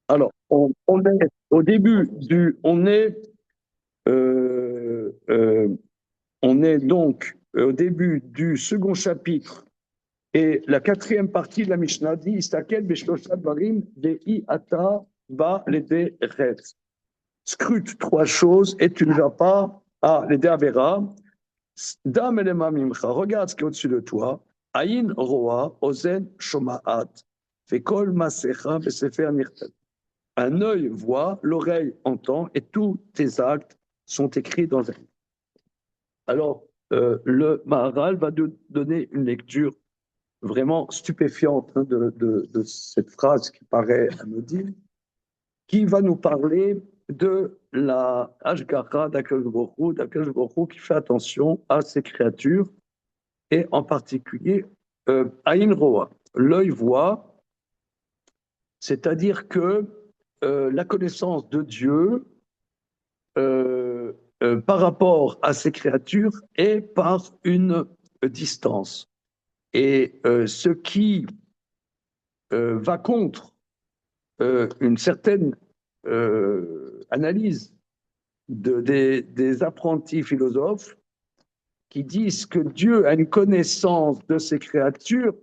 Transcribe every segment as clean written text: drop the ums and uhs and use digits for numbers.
Alors, on est au début du, euh, euh, on est donc au début du second chapitre et la quatrième partie de la Mishnah dit Istakel b'shlosha dvarim ve'i ata ba l'aider retz. Scrute trois choses et tu ne vas pas à l'aider avera. Dam elema mimcha. Regarde ce qui est au-dessus de toi. Aïn roa ozen shoma'at. Fekol masecha besefer nirtat. Un œil voit, l'oreille entend, et tous tes actes sont écrits dans un livre. Alors, le Maharal va donner une lecture vraiment stupéfiante de cette phrase qui paraît anodine, qui va nous parler de la Ashgara d'Akash Baruch qui fait attention à ces créatures, et en particulier Aïn Roa, l'œil voit, c'est-à-dire que la connaissance de Dieu euh, par rapport à ces créatures est par une distance. Et ce qui va contre une certaine analyse des apprentis philosophes qui disent que Dieu a une connaissance de ces créatures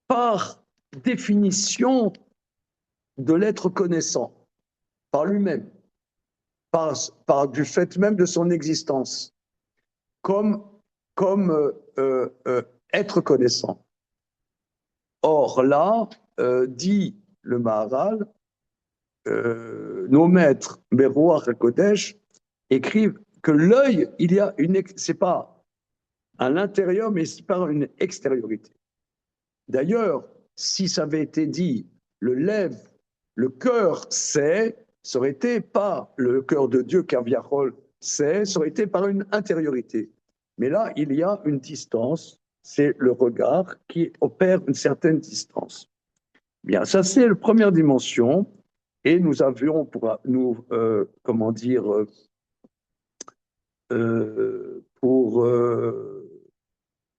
par définition de l'être connaissant, par lui-même, du fait même de son existence, comme, comme être connaissant. Or là, dit le Maharal, nos maîtres, Berouach et Kodesh, écrivent que l'œil, il y a une, c'est pas à l'intérieur, mais c'est par une extériorité. D'ailleurs, si ça avait été dit, le lève, le cœur sait, ça aurait été pas le cœur de Dieu qu'Aviachol sait, ça aurait été par une intériorité. Mais là, il y a une distance, c'est le regard qui opère une certaine distance. Bien, ça c'est la première dimension, et nous avions pour nous, comment dire, pour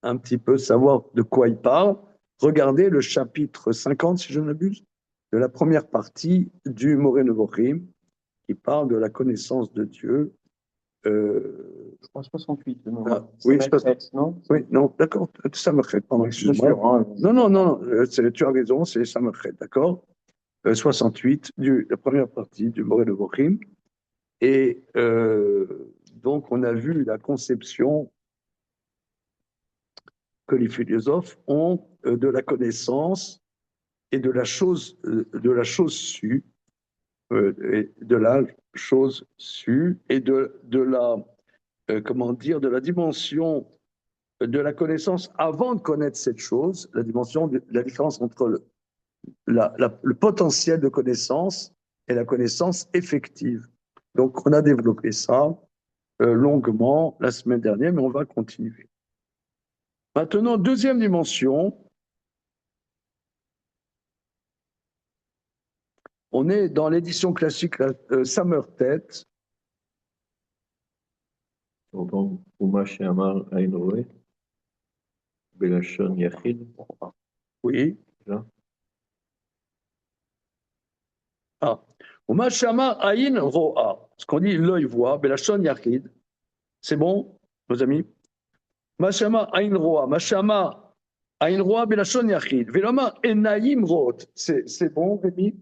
un petit peu savoir de quoi il parle, regardez le chapitre 50, si je ne m'abuse, de la première partie du Moreh Nevochim, qui parle de la connaissance de Dieu. Je crois 68, de Ah, mémoire. oui, Ça m'inquiète, non? oui, non, d'accord, ça me fait, pardon, Je suis excuse-moi. sûr, hein. Non, non, non, tu as raison, c'est ça me fait, d'accord. 68, la première partie du Moreh Nevochim. Et donc, on a vu la conception que les philosophes ont de la connaissance et de la chose sue, et de la chose sue et de la, comment dire, de la dimension de la connaissance avant de connaître cette chose, la dimension de la différence entre le potentiel de connaissance et la connaissance effective. Donc, on a développé ça longuement la semaine dernière, mais on va continuer. Maintenant, deuxième dimension, on est dans l'édition classique Samertet. Pardon, ומה שאמר עין רואה בלשון יחיד, Oui. là. Ah. Umashama Aïn Ro'a. Ce qu'on dit, l'œil voit, Belachon Yachid. C'est bon, nos amis? Mashama Aïn Ro'a. Mashama Aïn Ro'a Belachon Yachid. Velama Enaïm Ro't. C'est bon, Rémi?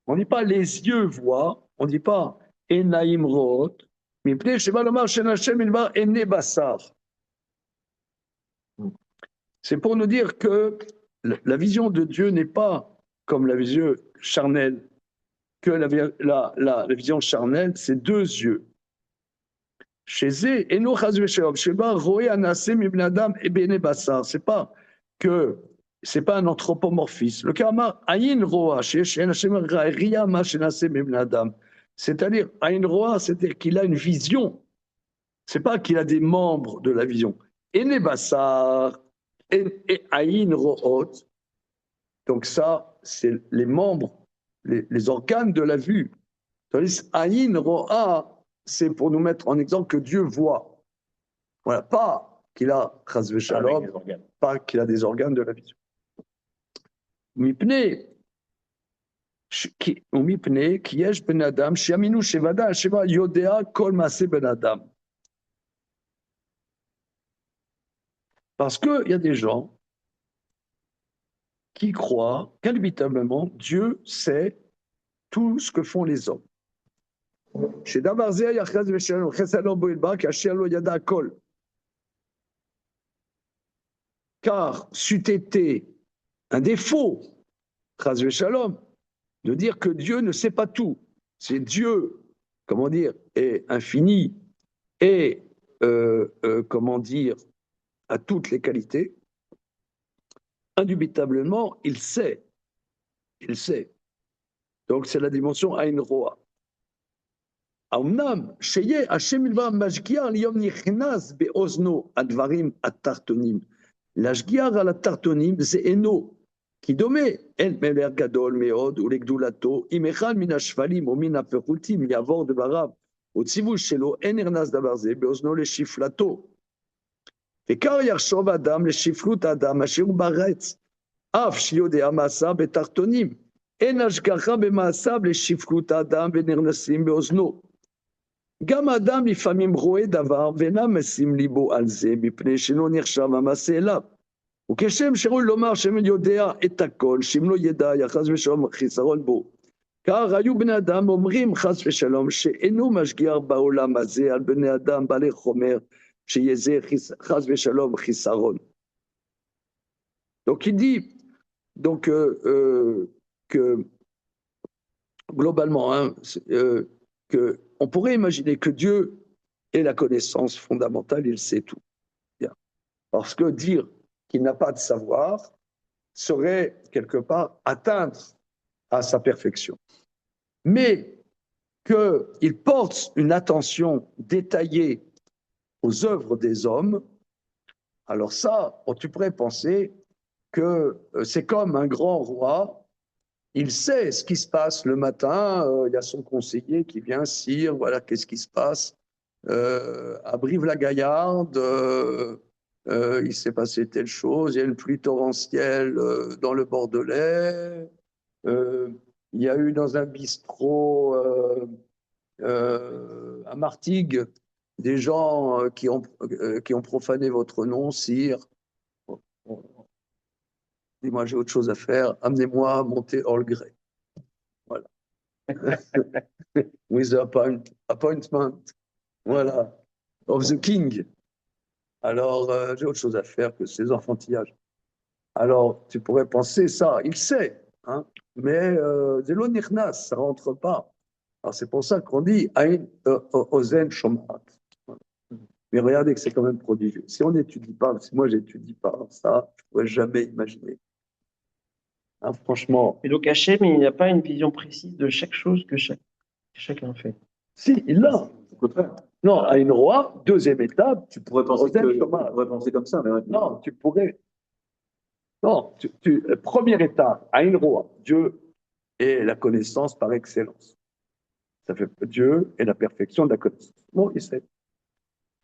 On ne dit pas les yeux voient, on ne dit pas Enaïm Ro't. C'est pour nous dire que la vision de Dieu n'est pas comme la vision charnelle, que la vision charnelle, c'est deux yeux. Chez eux, c'est pas que c'est pas un anthropomorphisme. Le karma, aïn roa, c'est-à-dire aïn roa, c'est-à-dire qu'il a une vision. C'est pas qu'il a des membres de la vision. Et bassar, et aïn root. Donc ça, c'est les membres, les organes de la vue. Tandis aïn roa, c'est pour nous mettre en exemple que Dieu voit. Voilà, pas qu'il a shalom, pas qu'il a des organes de la vision. Mipne, ומפני כי יש בן אדם שיאמינו שוודאי השם יודע כל מעשה בן אדם. Parce qu'il y a des gens qui croient qu'indébitablement Dieu sait tout ce que font les hommes. שדבר זה היה חס ושלום, חסד לא בו ידבר, כאשר לא ידע הכל. Car c'eût été un défaut, chas v'shalom, de dire que Dieu ne sait pas tout. C'est Dieu, comment dire, est infini et, comment dire, a toutes les qualités. Indubitablement, il sait. Il sait. Donc c'est la dimension Ain Roa. האמנם שיהיה השם מלבד משגיח ליום נכנס באוזנו הדברים התחתונים. להשגיח על התחתונים זה אינו, כי דומה אין מלך גדול מאוד ולגדולתו, אם אחד מן השפלים או מן הפחותים יעבור דבריו, או ציווי שלו, אין נכנס דבר זה באוזנו לשפלתו. וכך יחשוב האדם לשפלות האדם אשר הוא בארץ, אף שיודע מעשיו בתחתונים, אין השגחה במעשיו לשפלות האדם ונכנסים באוזנו. גם האדם לפעמים רואה דבר ואינם משים ליבו על זה, מפני שלא נחשב המעשה אליו. וכשם שראוי לומר שם יודע את הכל, שאם לא ידע יחס ושלום חיסרון בו. כך היו בני אדם אומרים חס ושלום שאינו משגיח בעולם הזה על בני אדם בעלי חומר, שיהיה זה חס ושלום חיסרון. Donc il dit donc, que globalement, hein, on pourrait imaginer que Dieu est la connaissance fondamentale, il sait tout. Bien. Parce que dire qu'il n'a pas de savoir serait quelque part atteindre à sa perfection. Mais qu'il porte une attention détaillée aux œuvres des hommes, alors ça, tu pourrais penser que c'est comme un grand roi. Il sait ce qui se passe le matin, il y a son conseiller qui vient, sire, voilà qu'est-ce qui se passe. À Brive-la-Gaillarde, il s'est passé telle chose, il y a une pluie torrentielle dans le Bordelais, il y a eu dans un bistrot à Martigues des gens qui ont profané votre nom, sire. Dis-moi, j'ai autre chose à faire, amenez-moi monter Earl Grey. Voilà. With the appointment, voilà, of the king. Alors, j'ai autre chose à faire que ces enfantillages. Alors, tu pourrais penser ça, il sait, hein, mais Zelo Nichnas, ça ne rentre pas. Alors, c'est pour ça qu'on dit Ain Ozen Shomat. Mais regardez que c'est quand même prodigieux. Si on n'étudie pas, si moi j'étudie pas ça, je ne pourrais jamais imaginer. Hein, franchement. Et donc Hachem, il n'y a pas une vision précise de chaque chose que chacun fait. Si, il l'a. Au contraire. Non, à une roi, deuxième étape, Tu pourrais penser, comme ça, mais non, tu pourrais. Non, première étape, à une roi, Dieu est la connaissance par excellence. Ça fait Dieu est la perfection de la connaissance. Bon, il sait.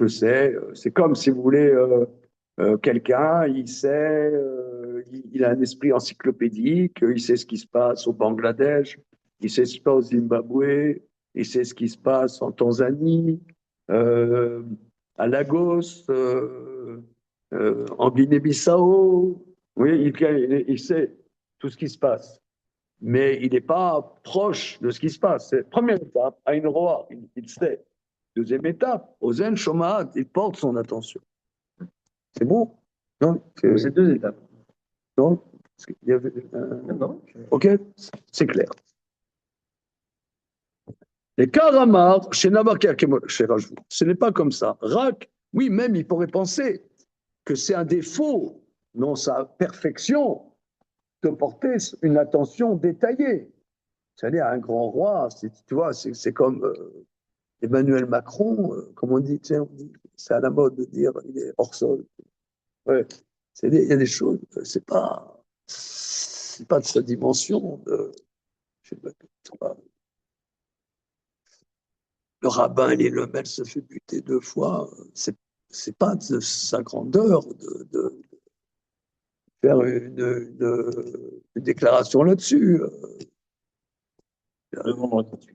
Je sais, c'est comme si vous voulez quelqu'un, il sait, il a un esprit encyclopédique, il sait ce qui se passe au Bangladesh, il sait ce qui se passe au Zimbabwe, il sait ce qui se passe en Tanzanie, à Lagos, en Guinée-Bissau. Oui, il sait tout ce qui se passe, mais il n'est pas proche de ce qui se passe. C'est première étape, à une roi, il sait. Deuxième étape, Ozen Shomat, il porte son attention. C'est bon? Non, C'est deux étapes. non, il y avait, Non. ok, c'est clair. Les Karamar, chez Nabakar, chez Rajvou, ce n'est pas comme ça. Rak, oui, même il pourrait penser que c'est un défaut dans sa perfection de porter une attention détaillée. C'est-à-dire un grand roi, tu vois, c'est comme Emmanuel Macron, comme on dit, c'est à la mode de dire il est hors sol. Ouais. Il y a des choses, c'est pas de sa dimension. Je sais pas, le rabbin Elie Lemel se fait buter 2 fois, c'est pas de sa grandeur de faire une déclaration là-dessus. Le vendredi.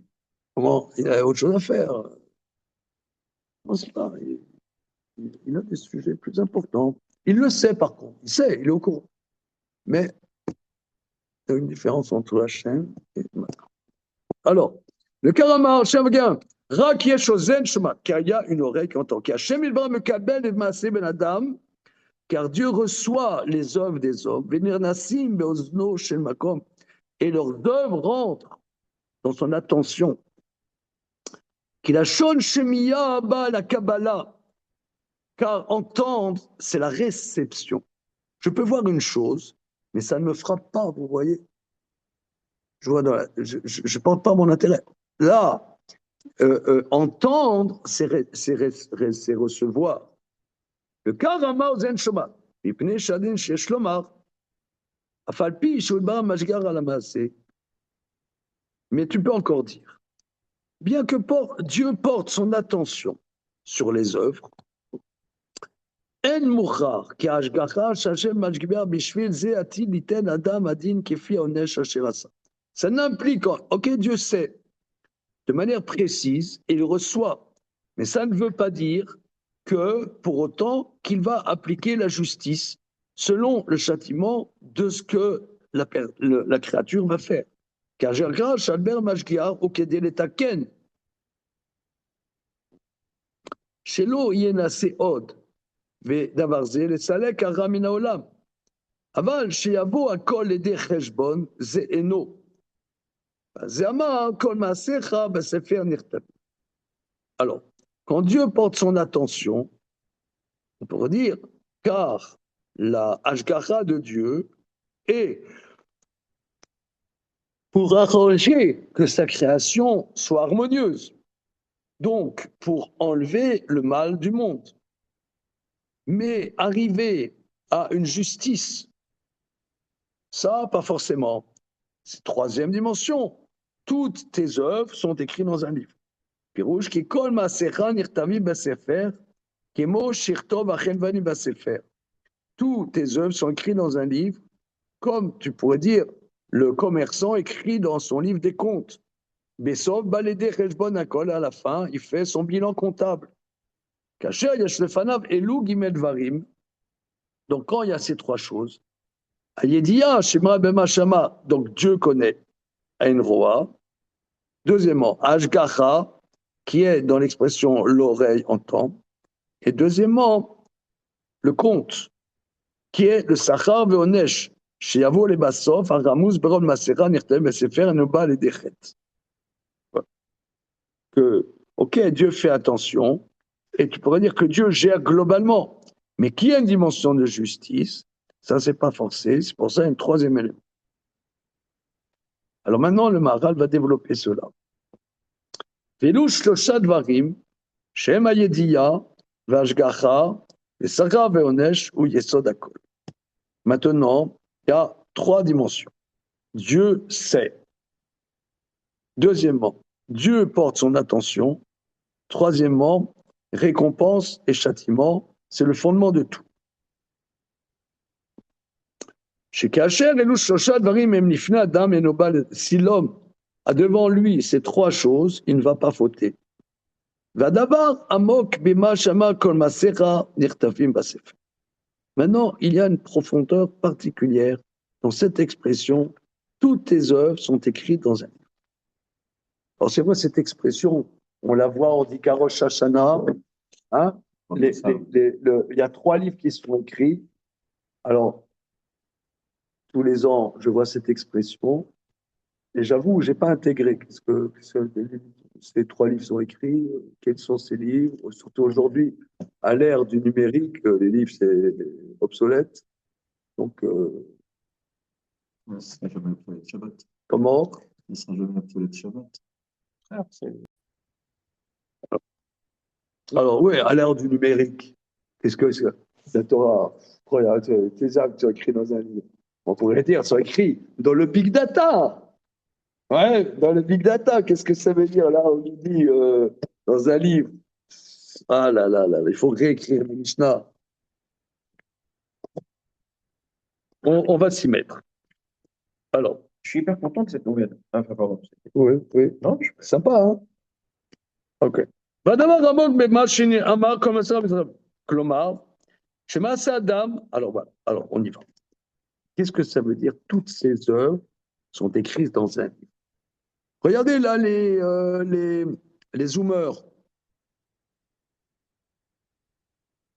Comment? Il a autre chose à faire. Je ne sais pas. Il a des sujets plus importants. Il le sait par contre. Il sait, il est au courant. Mais il y a une différence entre Hachem et Matan. Alors, le Karama, Hachem, regarde. Rak yesh ozen shema. Car il y a une oreille qui entend. Car Hachem il va me kabel et maaseh ben adam. Car Dieu reçoit les œuvres des hommes. Venir nasim beozno shel makom. Et leurs œuvres rentrent dans son attention. Qu'il a shon shemiya abba la Kabbalah. Car entendre, c'est la réception. Je peux voir une chose, mais ça ne me frappe pas, vous voyez. Je ne porte pas mon intérêt. Là, entendre, c'est recevoir. Le karama ozen shoma. Mipnei shadin sheyesh lomar. Afal pi shulbar mashgar ala maaseh. Mais tu peux encore dire, bien que Dieu porte son attention sur les œuvres, En mouchar, ki hashgacha sh'Hashem mashgibar bishvil ze atid liten adam adin kefi onesh asher asa. Ça n'implique, ok, Dieu sait de manière précise et il reçoit, mais ça ne veut pas dire que pour autant qu'il va appliquer la justice selon le châtiment de ce que la créature va faire. Car Jerga Shalber Mashgiar ou Kedeletaken Shelo Yenase Od. ודבר זה לסלק הרע מן העולם. אבל שיבוא הכל לידי חשבון, זה אינו. זה אמר, כל מעשיך בספר נכתב. Alors, quand Dieu porte son attention, on pourrait dire, car la hashgacha de Dieu est pour arranger que sa création soit harmonieuse. Donc, pour enlever le mal du monde. Mais arriver à une justice, ça, pas forcément. C'est troisième dimension. Toutes tes œuvres sont écrites dans un livre. Pirouche qui kol maasecha nirtami basefer, kemo shirtov achen vani basefer. Toutes tes œuvres sont écrites dans un livre, comme tu pourrais dire le commerçant écrit dans son livre des comptes. Besov balédé cheshbon akol, à la fin, il fait son bilan comptable. Kacher yashlefanav elu gimel varim. Donc quand il y a ces trois choses, Ayediya, Shema Bema Shama, donc Dieu connaît Ein Roa. Deuxièmement, Ashgacha, qui est dans l'expression l'oreille entend. Et deuxièmement, le compte, qui est le Sachar Veonesh, Sheyavo le Basof, Aramuz Beron Masera, Nirtem Besefer, Noba le Dechet. Que, ok, Dieu fait attention, et tu pourrais dire que Dieu gère globalement, mais qui a une dimension de justice, ça c'est pas forcé, c'est pour ça un troisième élément. Alors maintenant, le Maharal va développer cela. Velush Shlosha Dvarim, Shem Hayediya, Vashgacha, Vesara Veonesh ou Yesod Akol. Maintenant, il y a trois dimensions. Dieu sait. Deuxièmement, Dieu porte son attention. Troisièmement, récompense et châtiment, c'est le fondement de tout. Si l'homme a devant lui ces trois choses, il ne va pas fauter. Maintenant, il y a une profondeur particulière dans cette expression. Toutes tes œuvres sont écrites dans un livre. Alors c'est vrai cette expression, on la voit, on dit Karosh Hashanah. Hein? Il y a trois livres qui sont écrits. Alors, tous les ans, je vois cette expression. Et j'avoue, je n'ai pas intégré. Qu'est-ce que ces trois livres sont écrits? Quels sont ces livres? Surtout aujourd'hui, à l'ère du numérique, les livres, c'est obsolète. Donc, ça sera jamais pour les Shabbat. comment? Ça sera jamais pour les Shabbat. Alors, oui, à l'ère du numérique. Qu'est-ce que c'est? La Torah, tes âmes sont écrites dans un livre. On pourrait dire, sont écrits dans le big data. Ouais, dans le big data, qu'est-ce que ça veut dire là? On nous dit dans un livre. Ah là là là, il faut réécrire le Mishnah. On va s'y mettre. Alors, Je suis hyper content de cette nouvelle. Enfin, pardon. Oui, oui. Non, Sympa, hein? Ok. והדבר רבות במה שאמר כל מסר ישראל. כלומר, שמעשה אדם, alors voilà, alors on y va. Qu'est-ce que ça veut dire? Toutes ces œuvres sont écrites dans un livre. Regardez là les zoomers.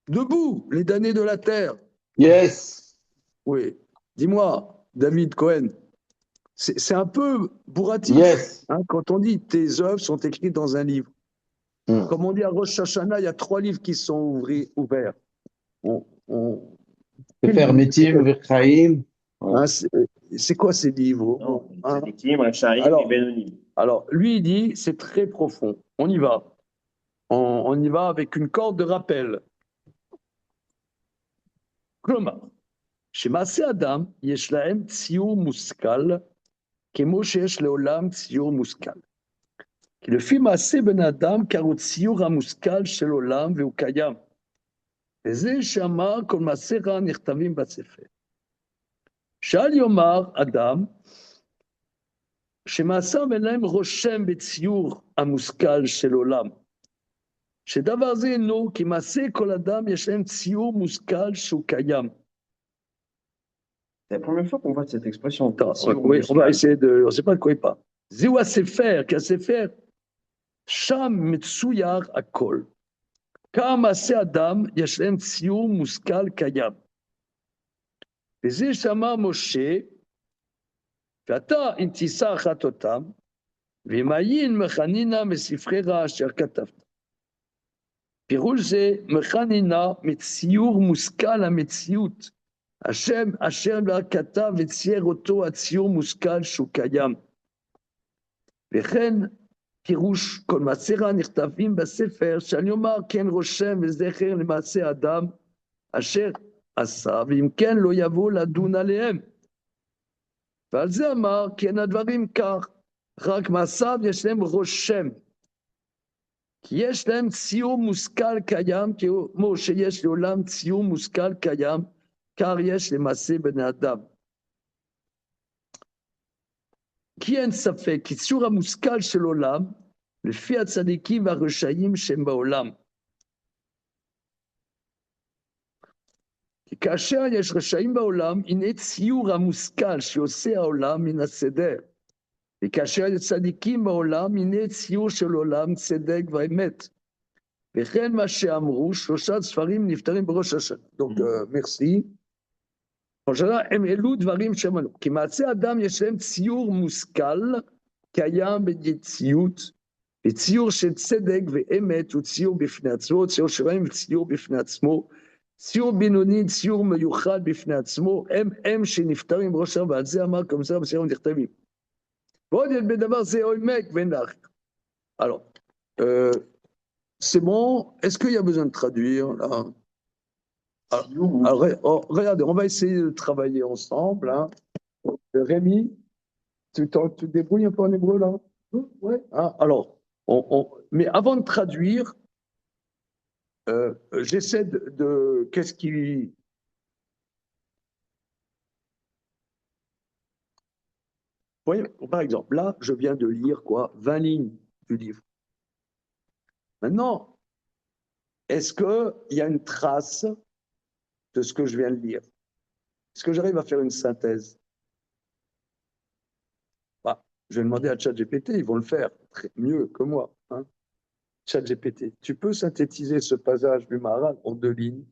Debout, les damnés de la terre. Yes. Oui. Dis-moi, David Cohen, c'est un peu bourratif, Yes. hein, quand on dit tes œuvres sont écrites dans un livre. Comme on dit à Rosh Hashanah, il y a 3 livres qui sont ouverts. Sefer Mitim V'Chaim. Hein, c'est quoi ces livres? non, Hein? Tzadikim, Rechaim Alors- et Benonim. Alors, lui, il dit, c'est très profond. On y va. On y va avec une corde de rappel. כלומר, שמעשה אדם יש להם ציור מושכל, כמו שיש לעולם ציור מושכל. כי לפי מעשה בן אדם קראו ציור המושכל של עולם והוא קיים. וזה שאמר כל מעשה רע נכתבים בספר. שאל יאמר אדם, שמעשיו אין להם רושם בציור המושכל של עולם. שדבר זה אינו, כי מעשה כל אדם יש להם ציור מושכל שהוא קיים. C'est la première fois qu'on voit cette expression. Attends, Si oui, on va muscal. essayer de. On ne sait pas de quoi il parle. זהו הספר, כי הספר, שם מצויר הכל. כמה מעשה אדם יש להם ציור מושכל קיים. וזה שאמר משה, ואתה אם תישא אחת אותם, ואם עיין מחנינה מספריך אשר כתבת. פירוש זה מחנינה מציור מושכל המציאות, השם אשר כתב וצייר אותו הציור מושכל שהוא קיים. וכן פירוש כל מעשה רע נכתבים בספר, שאני אומר כן רושם וזכר למעשה אדם אשר עשה, ואם כן לא יבוא לדון עליהם. ועל זה אמר כן הדברים כך, רק מעשיו יש להם רושם, כי יש להם ציור מושכל קיים, כמו שיש לעולם ציור מושכל קיים, כך יש למעשה בני אדם. כי אין ספק, כי ציור המושכל של עולם, לפי הצדיקים והרשעים שהם בעולם. כי כאשר יש רשעים בעולם, הנה ציור המושכל שעושה העולם מן הסדר. וכאשר יש צדיקים בעולם, הנה ציור של עולם צדק ואמת. וכן מה שאמרו, 3 ספרים נפטרים בראש השנה. Donc, merci. ראש השנה, הם אלו דברים שאמרו. כי מעשה אדם יש להם ציור מושכל, קיים ביציאות, וציור של צדק ואמת הוא ציור בפני עצמו, ציור שלהם ציור בפני עצמו, ציור בינוני, ציור מיוחד בפני עצמו, הם שנפטרים בראש השנה, ועל זה אמר כמוסר בספרים נכתבים. ועוד בדבר זה עומק ואין לאחר. Alors, c'est bon. Est-ce qu'il y a besoin de traduire là? Alors, regardez, on va essayer de travailler ensemble. Hein. Rémi, tu te débrouilles un peu en hébreu là? Ouais. Hein, alors, mais avant de traduire, j'essaie de qu'est-ce qui. Voyez, par exemple, là, je viens de lire quoi? 20 lignes du livre. Maintenant, est-ce qu'il y a une trace de ce que je viens de lire? Est-ce que j'arrive à faire une synthèse? Bah, je vais demander à ChatGPT, ils vont le faire mieux que moi. Hein. ChatGPT, tu peux synthétiser ce passage du Maharal en 2 lignes?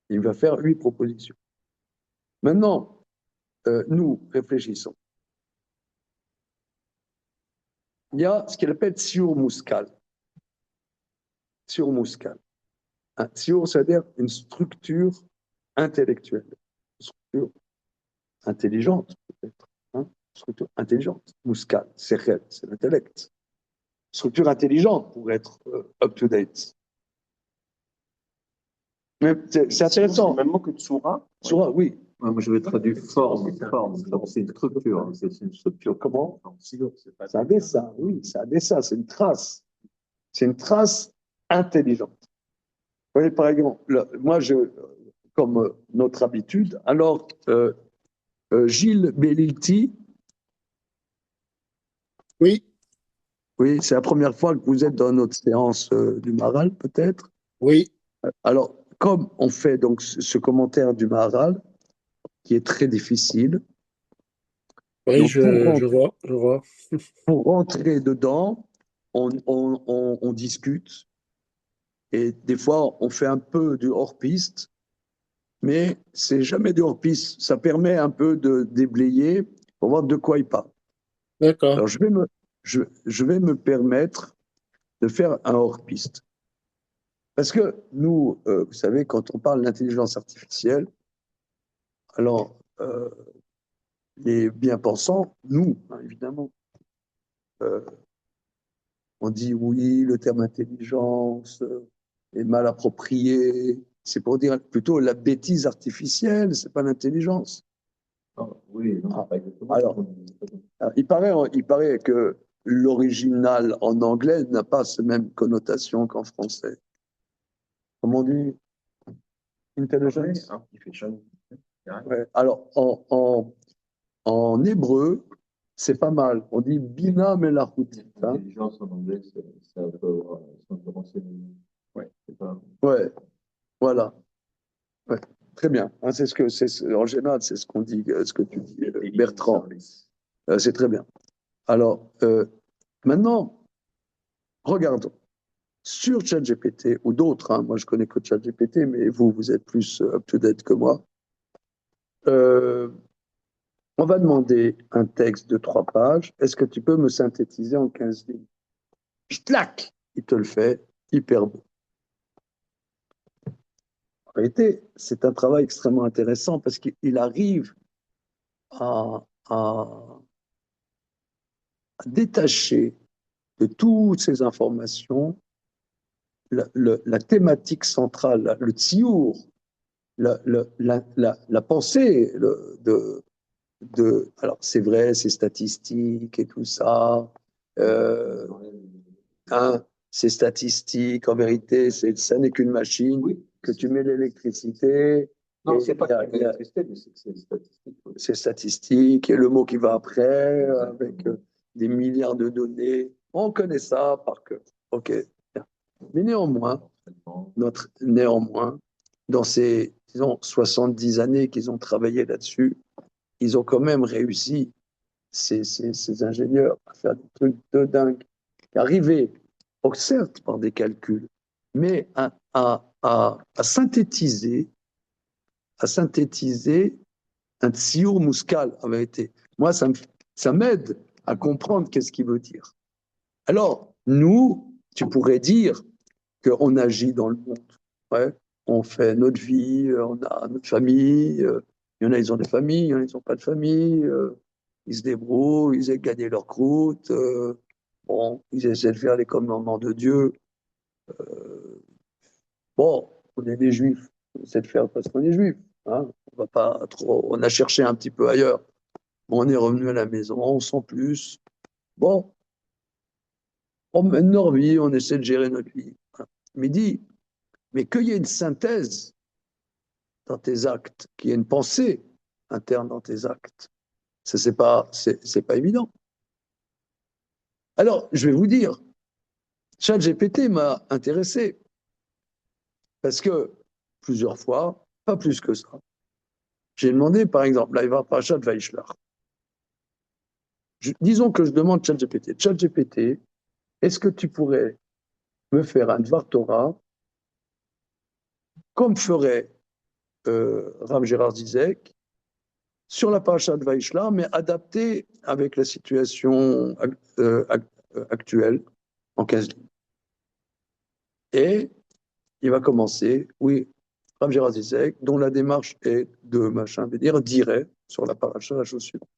Il va faire 8 propositions. Maintenant, nous réfléchissons. Il y a ce qu'il appelle tsiur muskal. Tsiur muskal. Un tsiur, c'est-à-dire une structure intellectuelle, une structure intelligente peut-être, hein? Structure intelligente. Muskal, c'est l'intellect. Structure intelligente pour être up-to-date. Mais c'est intéressant. C'est le même mot que Tsura. Tsura, oui. Ouais, moi, je vais traduire forme. C'est une structure. Hein. C'est une structure. Comment? C'est C'est un dessin, oui, c'est un dessin, c'est une trace. C'est une trace intelligente. Vous voyez, par exemple, moi, comme notre habitude, alors, Gilles Bellilti, Oui, Oui, c'est la première fois que vous êtes dans notre séance du Maharal, peut-être. oui, Alors, comme on fait donc ce commentaire du Maharal, qui est très difficile, oui, donc je vois, je vois. pour rentrer dedans, on discute et des fois on fait un peu du hors-piste, mais c'est jamais du hors-piste. Ça permet un peu de déblayer pour voir de quoi il parle. D'accord, Alors je vais me permettre de faire un hors-piste. Parce que nous, vous savez, quand on parle d'intelligence artificielle, alors les bien-pensants, nous, hein, évidemment, euh, on dit oui, le terme intelligence est mal approprié. C'est pour dire plutôt la bêtise artificielle, c'est pas l'intelligence. Ah, oui, non, Ah, pas exactement. alors, il paraît que l'original en anglais n'a pas cette même connotation qu'en français. Comment on dit? Intelligence? Artificial. Ouais. Alors, en hébreu, c'est pas mal. On dit bina melachut. Hein? L'intelligence en anglais, c'est un peu renseignement. Ouais. C'est pas... Ouais, voilà. Ouais. Très bien. Hein, en général, c'est ce qu'on dit, ce que tu dis, Bertrand. C'est très bien. Alors, maintenant, regardons. Sur ChatGPT ou d'autres, hein, moi je connais que ChatGPT, mais vous, vous êtes plus up-to-date que moi. Euh, on va demander un texte de 3 pages. Est-ce que tu peux me synthétiser en 15 lignes? Clac, il te le fait, hyper beau. En réalité, c'est un travail extrêmement intéressant parce qu'il arrive à détacher de toutes ces informations la thématique centrale, le tsiour, la pensée alors c'est vrai, c'est statistique et tout ça, euh, hein, c'est statistique, en vérité, ça n'est qu'une machine, Oui. que tu mets l'électricité, Non, et c'est pas il y a- l'électricité, mais c'est statistique. Oui. c'est statistique, et le mot qui va après, avec des milliards de données, on connaît ça par cœur. Ok. Bien. Mais néanmoins, dans ces, disons, 70 années qu'ils ont travaillé là-dessus, ils ont quand même réussi, ces ingénieurs, à faire des trucs de dingue, arriver, certes par des calculs, mais à synthétiser un tsiour muscal, en vérité. Moi, ça m'aide à comprendre qu'est-ce qu'il veut dire. Alors, nous, tu pourrais dire qu'on agit dans le monde. Ouais, on fait notre vie, on a notre famille. Il y en a, ils ont des familles, il y en a, ils n'ont pas de famille. Ils se débrouillent, ils aient gagné leur croûte. Bon, ils essaient de faire les commandements de Dieu. Bon, on est des juifs, on essaie de faire parce qu'on est juifs. Hein. On va pas trop. On a cherché un petit peu ailleurs. On est revenu à la maison, sans plus. Bon, on mène notre vie, on essaie de gérer notre vie. Midi, mais qu'il y ait une synthèse dans tes actes, qu'il y ait une pensée interne dans tes actes. Ça, c'est pas évident. Alors, je vais vous dire, ChatGPT m'a intéressé parce que plusieurs fois, pas plus que ça, j'ai demandé, par exemple, là, il va Parashat Vaishlach. Disons que je demande ChatGPT. ChatGPT, est-ce que tu pourrais me faire un Dvar Torah comme ferait Rav Gérard Zizek sur la paracha de Vaishla, mais adapté avec la situation actuelle en 15 lignes. Et il va commencer, oui, Rav Gérard Zizek, dont la démarche est de machin, de dire dirait sur la paracha la chose suivante.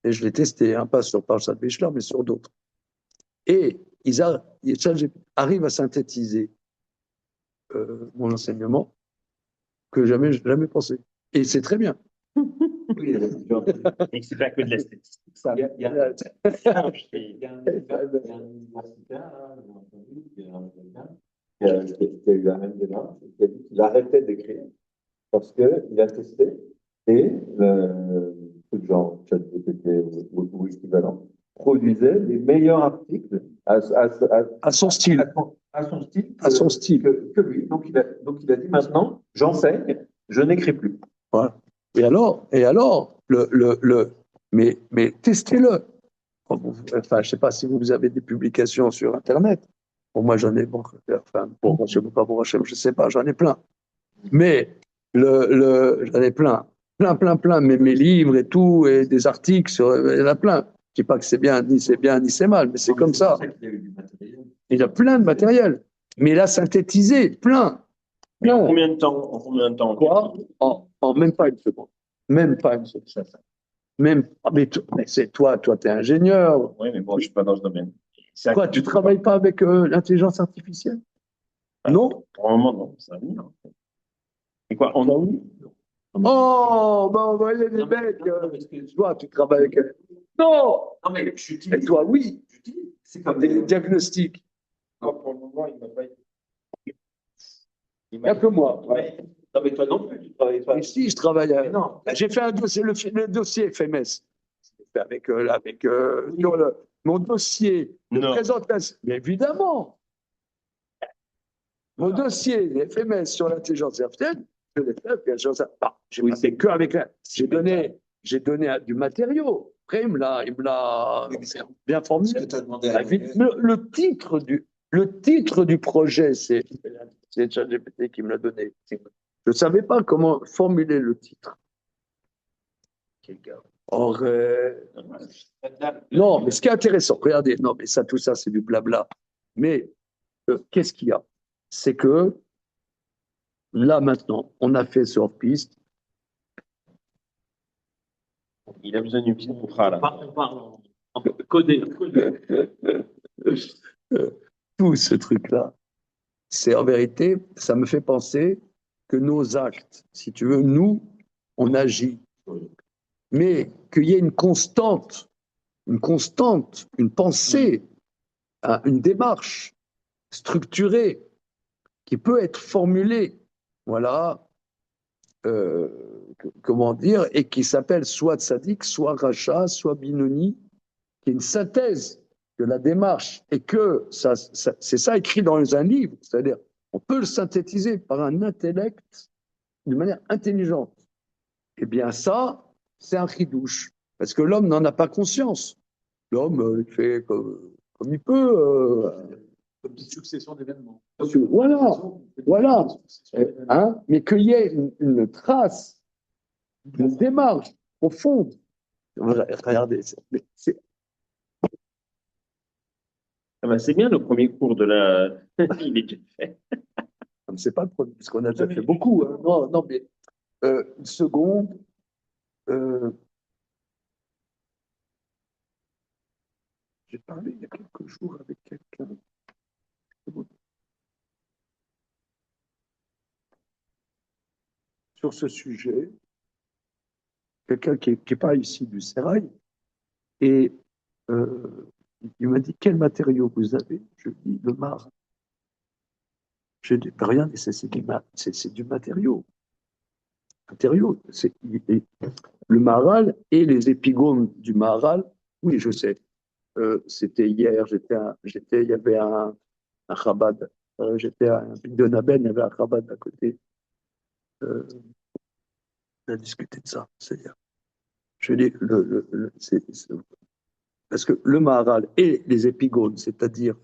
Et je l'ai testé, hein, pas sur paracha de Vaishla, mais sur d'autres. Et ils arrivent à synthétiser mon enseignement que jamais pensé. Et c'est très bien. Oui, Et c'est pas que de la statistique. Ça, il y a un universitaire, là, j'ai entendu, qui est américain, qui a eu la même démarche, qui a dit qu'il arrêtait d'écrire parce qu'il a testé et le truc genre ChatGPT ou équivalent produisait les meilleurs articles À son style. à son style, À son style. que lui. Donc il a dit maintenant, j'enseigne, je n'écris plus. Voilà. Et alors, mais testez-le. Enfin, je sais pas si vous avez des publications sur Internet. Bon, moi, j'en ai, bon, enfin, bon, je sais pas, bon, je sais pas, j'en ai plein. Mais j'en ai plein, mais mes livres et tout, et des articles, il y en a plein. Je dis pas que c'est bien, ni c'est mal, mais c'est comme ça. Il y a eu du matériel. Il y a plein de matériel. Mais il a synthétisé, plein. Mais en Plein. combien de temps? En combien de temps? Quoi? En même pas une seconde. Même pas une seconde. Même, mais c'est toi, t'es ingénieur. Oui, mais bon, je suis pas dans ce domaine. Quoi, tu travailles pas avec l'intelligence artificielle? Non? Pour le moment, non, ça va venir. Et quoi, Bah oui. Oh, bah, il y a des mecs. Toi, tu travailles avec. Non! Non, mais Et toi, oui. c'est comme Des diagnostics. Non, pour le moment, il m'a pas été. Il n'y a que moi. Ouais. Non, mais toi non plus, tu travailles pas. Ici, je travaille. Mais non. J'ai fait un dossier, le dossier FMS. Avec, sur mon dossier de Non. présentation. Mais évidemment. Mon dossier de FMS sur l'intelligence artificielle, je l'ai fait, bien sûr, ça. J'ai Oui, pas fait que avec la. J'ai donné du matériau. Après, il me l'a bien Ce formulé. que tu as demandé Ah, à vite, le titre du projet, c'est ChatGPT qui me l'a donné. Je ne savais pas comment formuler le titre. Or, non, mais ce qui est intéressant, regardez, non, mais ça, tout ça, c'est du blabla. Mais qu'est-ce qu'il y a? C'est que là, maintenant, on a fait sur piste. Il a besoin d'une petite contrat, là. Coder. Tout ce truc-là, c'est en vérité, ça me fait penser que nos actes, si tu veux, nous, on agit. Mais qu'il y ait une constante, une pensée, une démarche structurée qui peut être formulée, voilà, comment dire, et qui s'appelle soit tzaddik, soit rachat, soit binoni, qui est une synthèse de la démarche, et que c'est ça écrit dans un livre, c'est-à-dire on peut le synthétiser par un intellect d'une manière intelligente. Eh bien ça, c'est un chidouche, parce que l'homme n'en a pas conscience. L'homme il fait comme il peut. Comme une succession d'événements. Voilà. Hein, mais qu'il y ait une trace, une démarche profonde. Regardez, Ah ben, c'est bien le premier cours de la. Il est déjà fait. c'est pas le premier, parce qu'on a déjà fait beaucoup. Hein. Non, mais une seconde. J'ai parlé il y a quelques jours avec quelqu'un. Sur ce sujet, quelqu'un qui n'est pas ici du Sérail, et il m'a dit quel matériau vous avez? Je dis le marbre. Je dis rien, c'est du matériau. Le Maharal et les épigones du Maharal. Oui, je sais. C'était hier, il y avait un Chabad. J'étais à un pic de Naben, il y avait un Chabad à côté. On a discuté de ça. C'est-à-dire, je dis, parce que le Maharal et les épigones, c'est-à-dire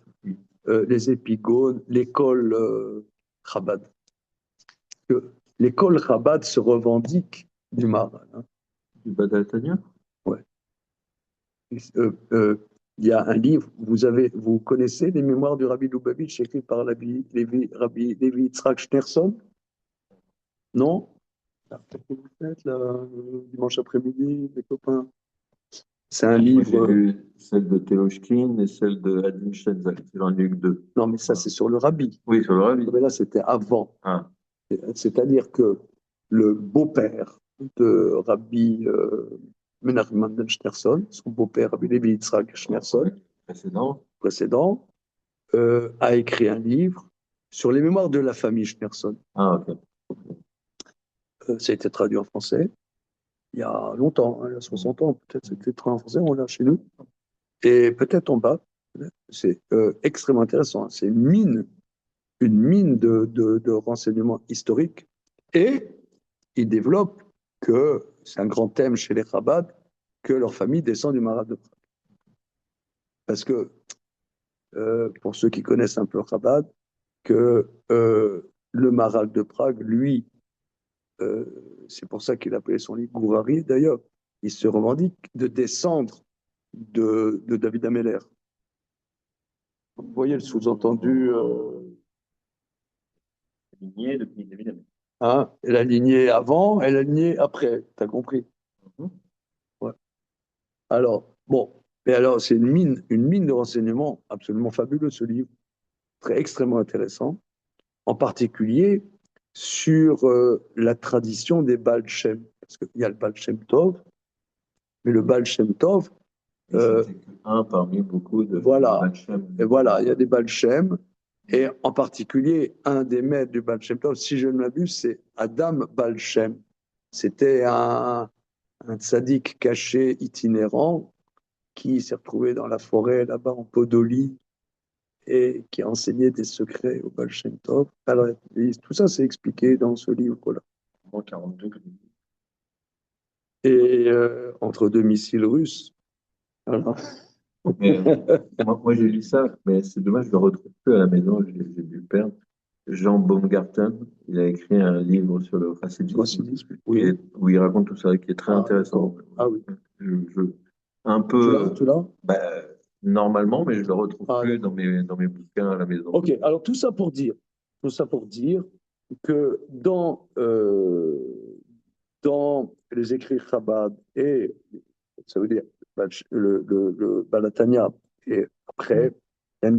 les épigones, l'école Chabad, que l'école Chabad se revendique du Maharal. Hein. Du Badal Tanya? Ouais. Il y a un livre, vous connaissez les mémoires du Rabbi Lubavitch écrit par Rabbi Levi Yitzhak Schneerson? Non? Vous faites là, dimanche après-midi, les copains. C'est un livre. J'ai lu celle de Teoshkin et celle de Adim Shenzak. J'en ai eu que deux. Non, mais ça, c'est sur le Rabbi. Oui, sur le Rabbi. Mais là, c'était avant. Ah. C'est-à-dire que le beau-père de Rabbi Menachem Mendel Schneerson, son beau-père, Rabbi Levi Yitzhak Schneerson, précédent, a écrit un livre sur les mémoires de la famille Schneerson. Ah, ok. Ça a été traduit en français il y a longtemps, hein, il y a 60 ans, peut-être c'était traduit en français, on l'a chez nous. et peut-être en bas. C'est extrêmement intéressant. C'est une mine de renseignements historiques. Et ils développent que c'est un grand thème chez les Chabad, que leur famille descend du Maharal de Prague. Parce que, pour ceux qui connaissent un peu Chabad, que le Maharal de Prague, lui, euh, c'est pour ça qu'il appelait son livre Gourari d'ailleurs, il se revendique de descendre de David Ameller. Vous voyez le sous-entendu, Ligné depuis évidemment. hein, la lignée avant et la lignée après, t'as compris? Ouais. Alors, bon, mais alors c'est une mine de renseignements absolument fabuleuse ce livre, très extrêmement intéressant, en particulier sur la tradition des Baal Shem. Parce qu'il y a le Baal Shem Tov, mais le Baal Shem Tov, Et c'était qu'un parmi beaucoup de voilà. Baal Shem. Et voilà, il y a des Baal Shem, et en particulier, un des maîtres du Baal Shem Tov, si je ne m'abuse, c'est Adam Baal Shem. C'était un tzaddik caché itinérant qui s'est retrouvé dans la forêt là-bas en Podolie et qui a enseigné des secrets au Baal Shem Tov. Alors, tout ça, c'est expliqué dans ce livre-là. En 42. Et entre deux missiles russes. Voilà. Mais, moi, j'ai lu ça, mais c'est dommage, je le retrouve plus à la maison, j'ai dû le perdre. Jean Baumgarten, il a écrit un livre sur le racisme, Oui. où il raconte tout ça, qui est très intéressant. Ah oui. Un Tu peu, l'as, tu l'as? bah, normalement, mais je le retrouve Ah, plus dans mes bouquins à la maison. Ok, alors tout ça pour dire que dans les écrits Chabad et ça veut dire le Balatania et après, il y a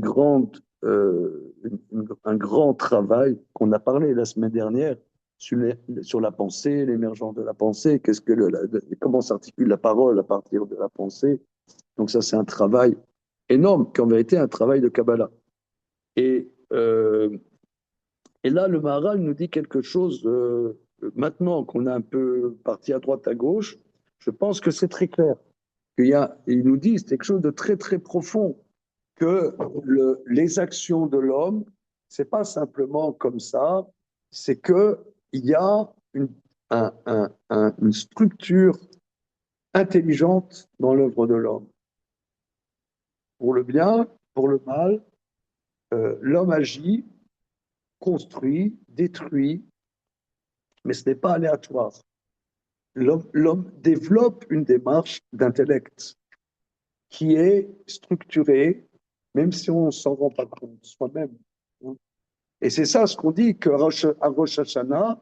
un grand travail qu'on a parlé la semaine dernière sur la pensée, l'émergence de la pensée, comment s'articule la parole à partir de la pensée. Donc ça, c'est un travail énorme, qui en vérité est un travail de Kabbalah. Et, et là, le Maharal nous dit quelque chose, maintenant qu'on a un peu parti à droite, à gauche, je pense que c'est très clair. Il nous dit c'est quelque chose de très, très profond, que les actions de l'homme, c'est pas simplement comme ça, c'est qu'il y a une structure intelligente dans l'œuvre de l'homme. Pour le bien, pour le mal, l'homme agit, construit, détruit, mais ce n'est pas aléatoire. L'homme développe une démarche d'intellect qui est structurée, même si on ne s'en rend pas compte soi-même. Et c'est ça ce qu'on dit qu'à Rosh Hashanah,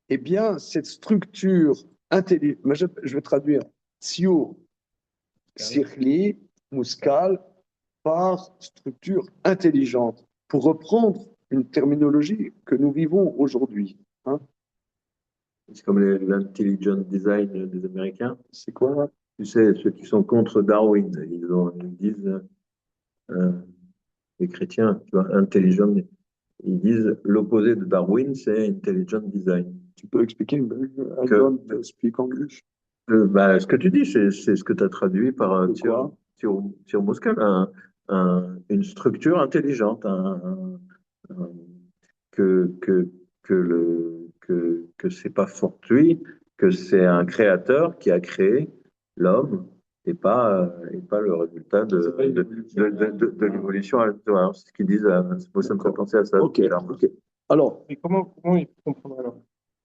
eh bien, cette structure intelligente, je vais traduire, Siour, Sirli, Muskal, par structure intelligente, pour reprendre une terminologie que nous vivons aujourd'hui. Hein. C'est comme l'intelligent design des Américains. C'est quoi? Tu sais, ceux qui sont contre Darwin, ils disent, euh, les chrétiens, tu vois, intelligent, ils disent l'opposé de Darwin, c'est intelligent design. Tu peux expliquer? I Que, don't speak English. bah, ce que tu dis, c'est ce que tu as traduit par Thierry Moscal, une structure intelligente, un- que, que, que c'est pas fortuit, que c'est un créateur qui a créé l'homme et pas le résultat de l'évolution. Voilà, c'est ce qu'ils disent, ça me fait penser à ça. Ok. Alors, Mais comment il faut comprendre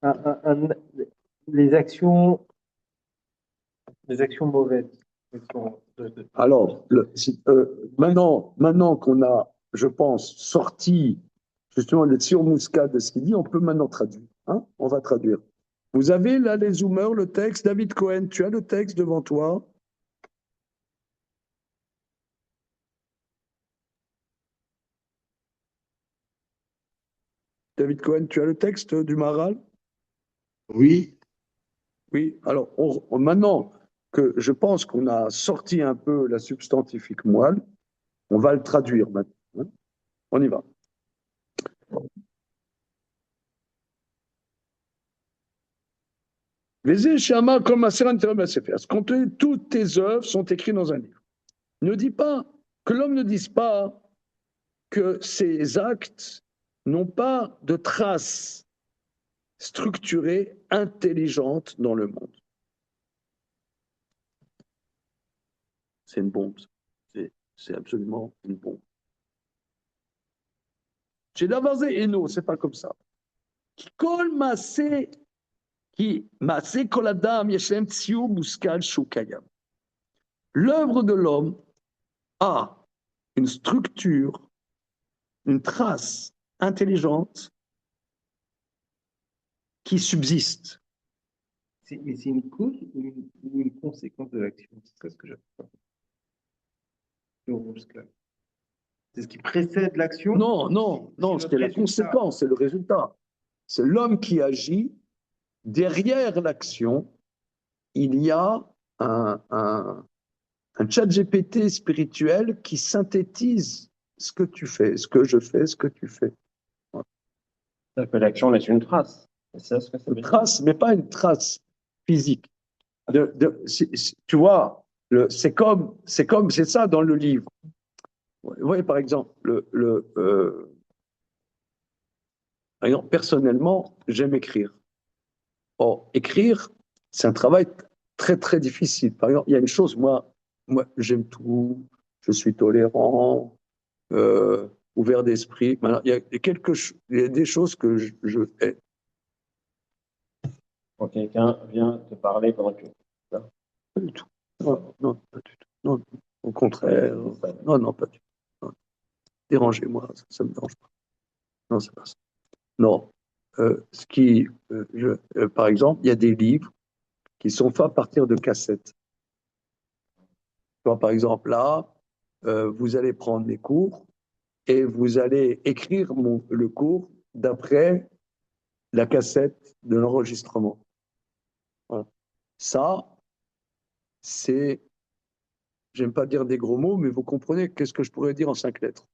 alors les actions mauvaises. alors maintenant qu'on a, je pense, sorti justement le tir muscat de ce qu'il dit, on peut maintenant traduire. Hein, on va traduire. Vous avez là les zoomers, le texte. David Cohen, tu as le texte devant toi. David Cohen, tu as le texte du Maharal? Oui. Oui. Alors, maintenant que je pense qu'on a sorti un peu la substantifique moelle, on va le traduire maintenant. Hein. On y va. Toutes tes œuvres sont écrites dans un livre. ne dit pas, que l'homme ne dise pas que ses actes n'ont pas de traces structurées, intelligentes dans le monde. C'est une bombe. C'est absolument une bombe. Chez Davazé et non, c'est pas comme ça. Kol maaseh qui maaseh kol adam yeshem tsiur muskal shukayam. L'œuvre de l'homme a une structure, une trace intelligente qui subsiste. Mais c'est une cause ou une conséquence de l'action? C'est ce que je C'est ce qui précède l'action? Non, non, non, C'est c'est le la résultat. conséquence, c'est le résultat. C'est l'homme qui agit. Derrière l'action, il y a un chat GPT spirituel qui synthétise ce que tu fais, ce que je fais, ce que tu fais. L'action laisse une trace. C'est ça ce que ça veut Une dire. trace, mais pas une trace physique. Tu vois, c'est ça dans le livre. Vous voyez, par exemple, par exemple, personnellement, j'aime écrire. Or, écrire, c'est un travail très, très difficile. Par exemple, il y a une chose, moi j'aime tout, je suis tolérant, ouvert d'esprit. Maintenant, il y a des choses que je hais. Quand quelqu'un vient te parler pendant que... Pas du tout. Non, non, pas du tout. Non, au contraire. Non, non, pas du tout. Non. Dérangez-moi, ça me dérange pas. Non, c'est pas ça. Non. Par exemple, il y a des livres qui sont faits à partir de cassettes. Tu vois, par exemple, là, vous allez prendre mes cours et vous allez écrire le cours d'après la cassette de l'enregistrement. Voilà. Ça, c'est, j'aime pas dire des gros mots, mais vous comprenez qu'est-ce que je pourrais dire en 5 lettres.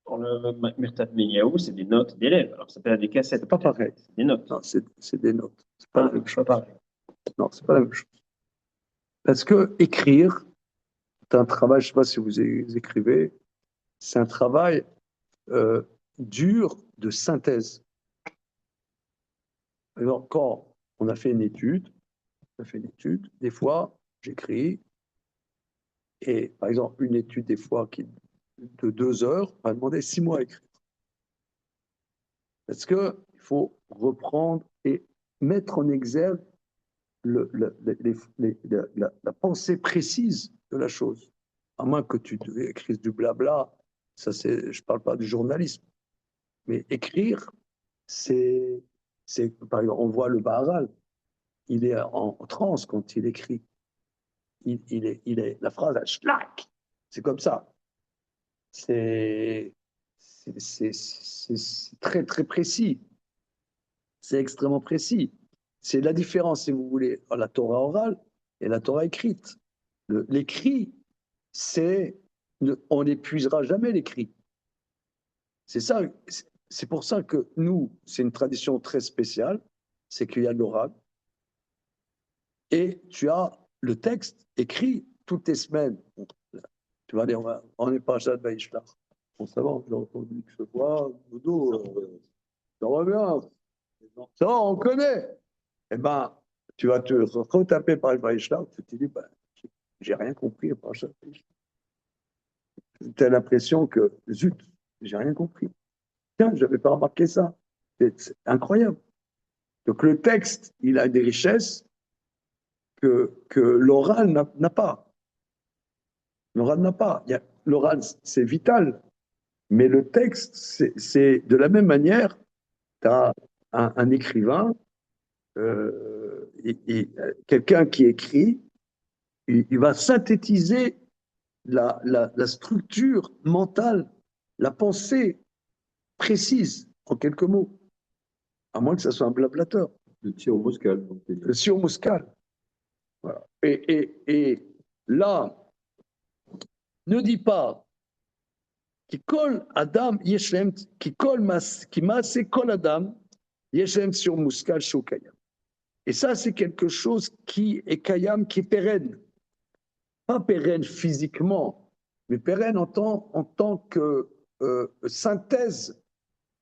Dans le Myrtat Meyahu, c'est des notes d'élèves. Alors, ça s'appelle des cassettes. C'est pas pareil. C'est des notes. Non, c'est des notes. C'est pas la même C'est chose. pas pareil. Non, c'est pas la même chose. Parce que écrire, c'est un travail, je sais pas si vous écrivez, c'est un travail dur de synthèse. Alors, quand on a fait une étude, des fois, j'écris, et par exemple, une étude, des fois, de 2 heures, m'a demandé 6 mois à écrire. Parce qu'il faut reprendre et mettre en exergue la pensée précise de la chose. À moins que tu écrives du blabla, ça c'est, je ne parle pas du journalisme, mais écrire, c'est, par exemple, on voit le Baharal, il est en transe quand il écrit. La phrase, elle schlack, c'est comme ça. C'est très, très précis. C'est extrêmement précis. C'est la différence, si vous voulez, entre la Torah orale et la Torah écrite. L'écrit, on n'épuisera jamais l'écrit. C'est ça, c'est pour ça que nous, c'est une tradition très spéciale, c'est qu'il y a l'oral et tu as le texte écrit toutes les semaines. Tu vas dire, on n'est pas à Vaïshlach. Bon, ça va, j'ai entendu que ce soit, Dodo, ça va bien. Ça va, on connaît. Eh bien, tu vas te retaper par le Vaïshlach, tu te dis, ben, j'ai rien compris par ça. Tu as l'impression que, zut, j'ai rien compris. Tiens, je n'avais pas remarqué ça. C'est incroyable. Donc le texte, il a des richesses que l'oral n'a pas. L'oral n'a pas. L'oral, c'est vital. Mais le texte, c'est de la même manière, tu as un écrivain, quelqu'un qui écrit, il va synthétiser la structure mentale, la pensée précise, en quelques mots, à moins que ça soit un blablateur. Le tir Moscal. Le Sion Moscal. Voilà. Et là, ne dis pas qui colle Adam Yeshem, qui masse colle Adam Yeshem sur Moscal Shokayam. Et ça, c'est quelque chose qui est Kayam, qui est pérenne. pas pérenne physiquement, mais pérenne en tant que synthèse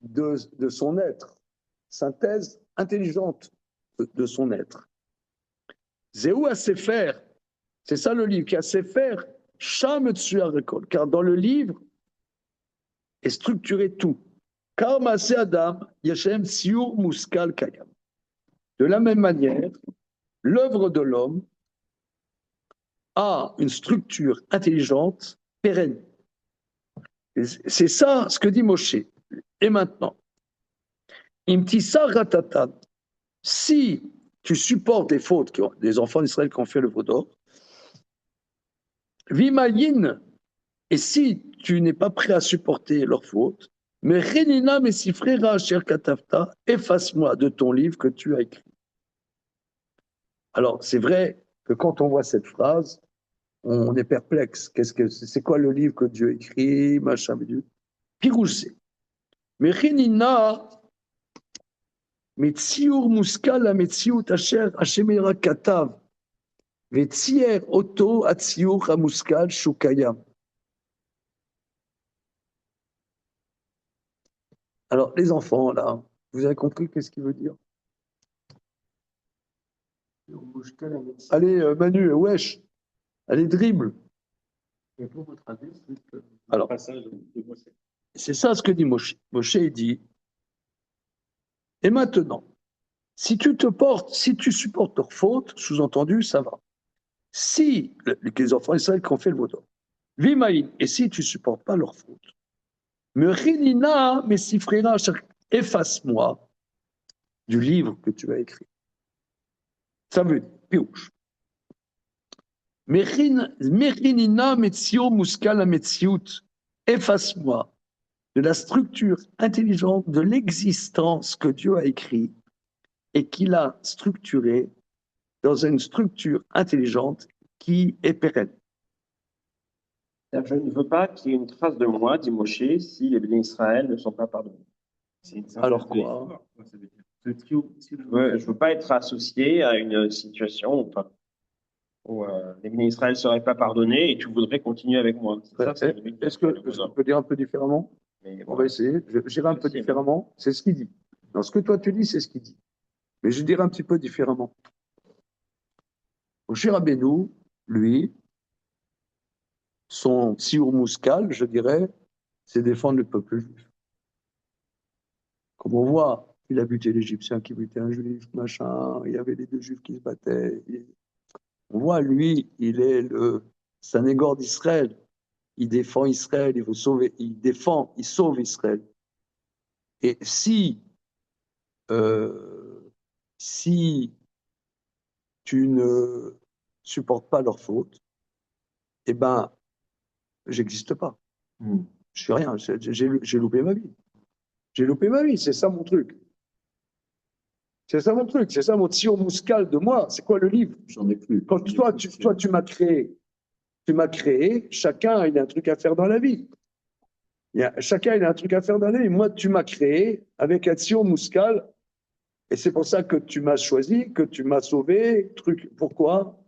de son être, synthèse intelligente de son être. Zéou à Sefer, c'est ça le livre, qui a Sefer, Sham Rekol, car dans le livre est structuré tout. Car Maaseh Adam, Yashem Siur Muskal Kayam. De la même manière, l'œuvre de l'homme a une structure intelligente, pérenne. C'est ça ce que dit Moshe. Et maintenant, Imtissa Ratatan, si tu supportes les fautes des enfants d'Israël qui ont fait le veau d'or, Vimayin, et si tu n'es pas prêt à supporter leurs fautes, mais Renina Messifrera Cher Katafta, efface-moi de ton livre que tu as écrit. Alors, c'est vrai que quand on voit cette phrase, on est perplexe. C'est quoi le livre que Dieu écrit, machin, Piroussé. Mais Renina, Metziur Muskal, Metziut Asher, Hashemera Katav, Vetzier Oto, Atziur Hamuskal, Shukayam. Alors, les enfants, là, vous avez compris qu'est-ce qu'il veut dire? Allez, Manu, wesh, allez, dribble. Alors, c'est ça ce que dit Moshe. Moshe, il dit, et maintenant, si tu supportes leurs fautes, sous-entendu, ça va. Si les enfants d'Israël qui ont fait le veau d'or, Vimaïn, et si tu ne supportes pas leurs fautes, me rinina, mais si frère, efface-moi du livre que tu as écrit. Ça veut dire, piouche. Merinina metzio muskal metziut, efface-moi de la structure intelligente de l'existence que Dieu a écrit et qu'il a structurée dans une structure intelligente qui est pérenne. Je ne veux pas qu'il y ait une trace de moi, dit Moshe, si les bénis Israël ne sont pas pardonnés. Alors quoi? Je ne veux pas être associé à une situation où les bénis Israël ne seraient pas pardonnés et tu voudrais continuer avec moi. Est-ce qu'on peut dire un peu différemment? On va essayer. Je dirais un peu différemment. C'est ce qu'il dit. Dans ce que toi tu dis, c'est ce qu'il dit. Mais je dirais un petit peu différemment. Moshe Rabbeinu, lui, son siour mouscal, je dirais, c'est défendre le peuple juif. Comme on voit, il a buté l'Égyptien qui butait un juif, machin, il y avait les deux juifs qui se battaient. On voit, lui, il est le Sanégor d'Israël. Il défend Israël, il veut sauver, il défend, il sauve Israël. Et si tu ne supportes pas leurs fautes, eh ben, j'existe pas. Je suis rien, j'ai loupé ma vie. J'ai loupé ma vie, c'est ça mon truc. C'est ça mon truc, c'est ça mon tir mouscal de moi. C'est quoi le livre? J'en ai plus. Quand toi, tu m'as créé, chacun il a un truc à faire dans la vie. Chacun il a un truc à faire dans la vie. Moi, tu m'as créé avec un tir mouscal, et c'est pour ça que tu m'as choisi, que tu m'as sauvé. Truc, pourquoi?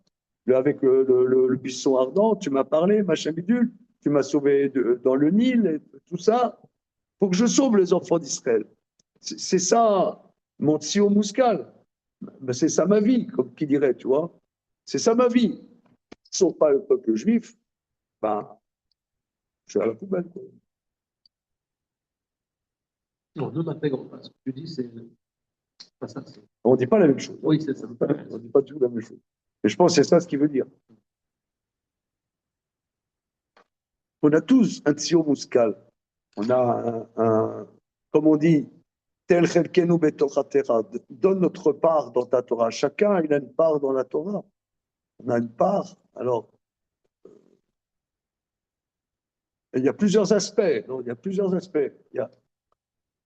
Avec le buisson ardent, tu m'as parlé, machin bidule, tu m'as sauvé dans le Nil, et tout ça, pour que je sauve les enfants d'Israël. C'est ça mon tzio mouscal. Ben, c'est ça ma vie, comme qui dirait, tu vois. C'est ça ma vie. Sauf pas le peuple juif, ben, je suis à la poubelle. Quoi. Non, ne m'intègre pas. Ce que tu dis, c'est pas ça. On ne dit pas la même chose. Oui, c'est ça. On ne dit pas du tout la même chose. Et je pense que c'est ça ce qu'il veut dire. On a tous un tzio mouscal. On a comme on dit, tel chelkenu betocha Torah, donne notre part dans ta Torah. Chacun, il a une part dans la Torah. On a une part. Alors, il y a plusieurs aspects. Non, il y a plusieurs aspects.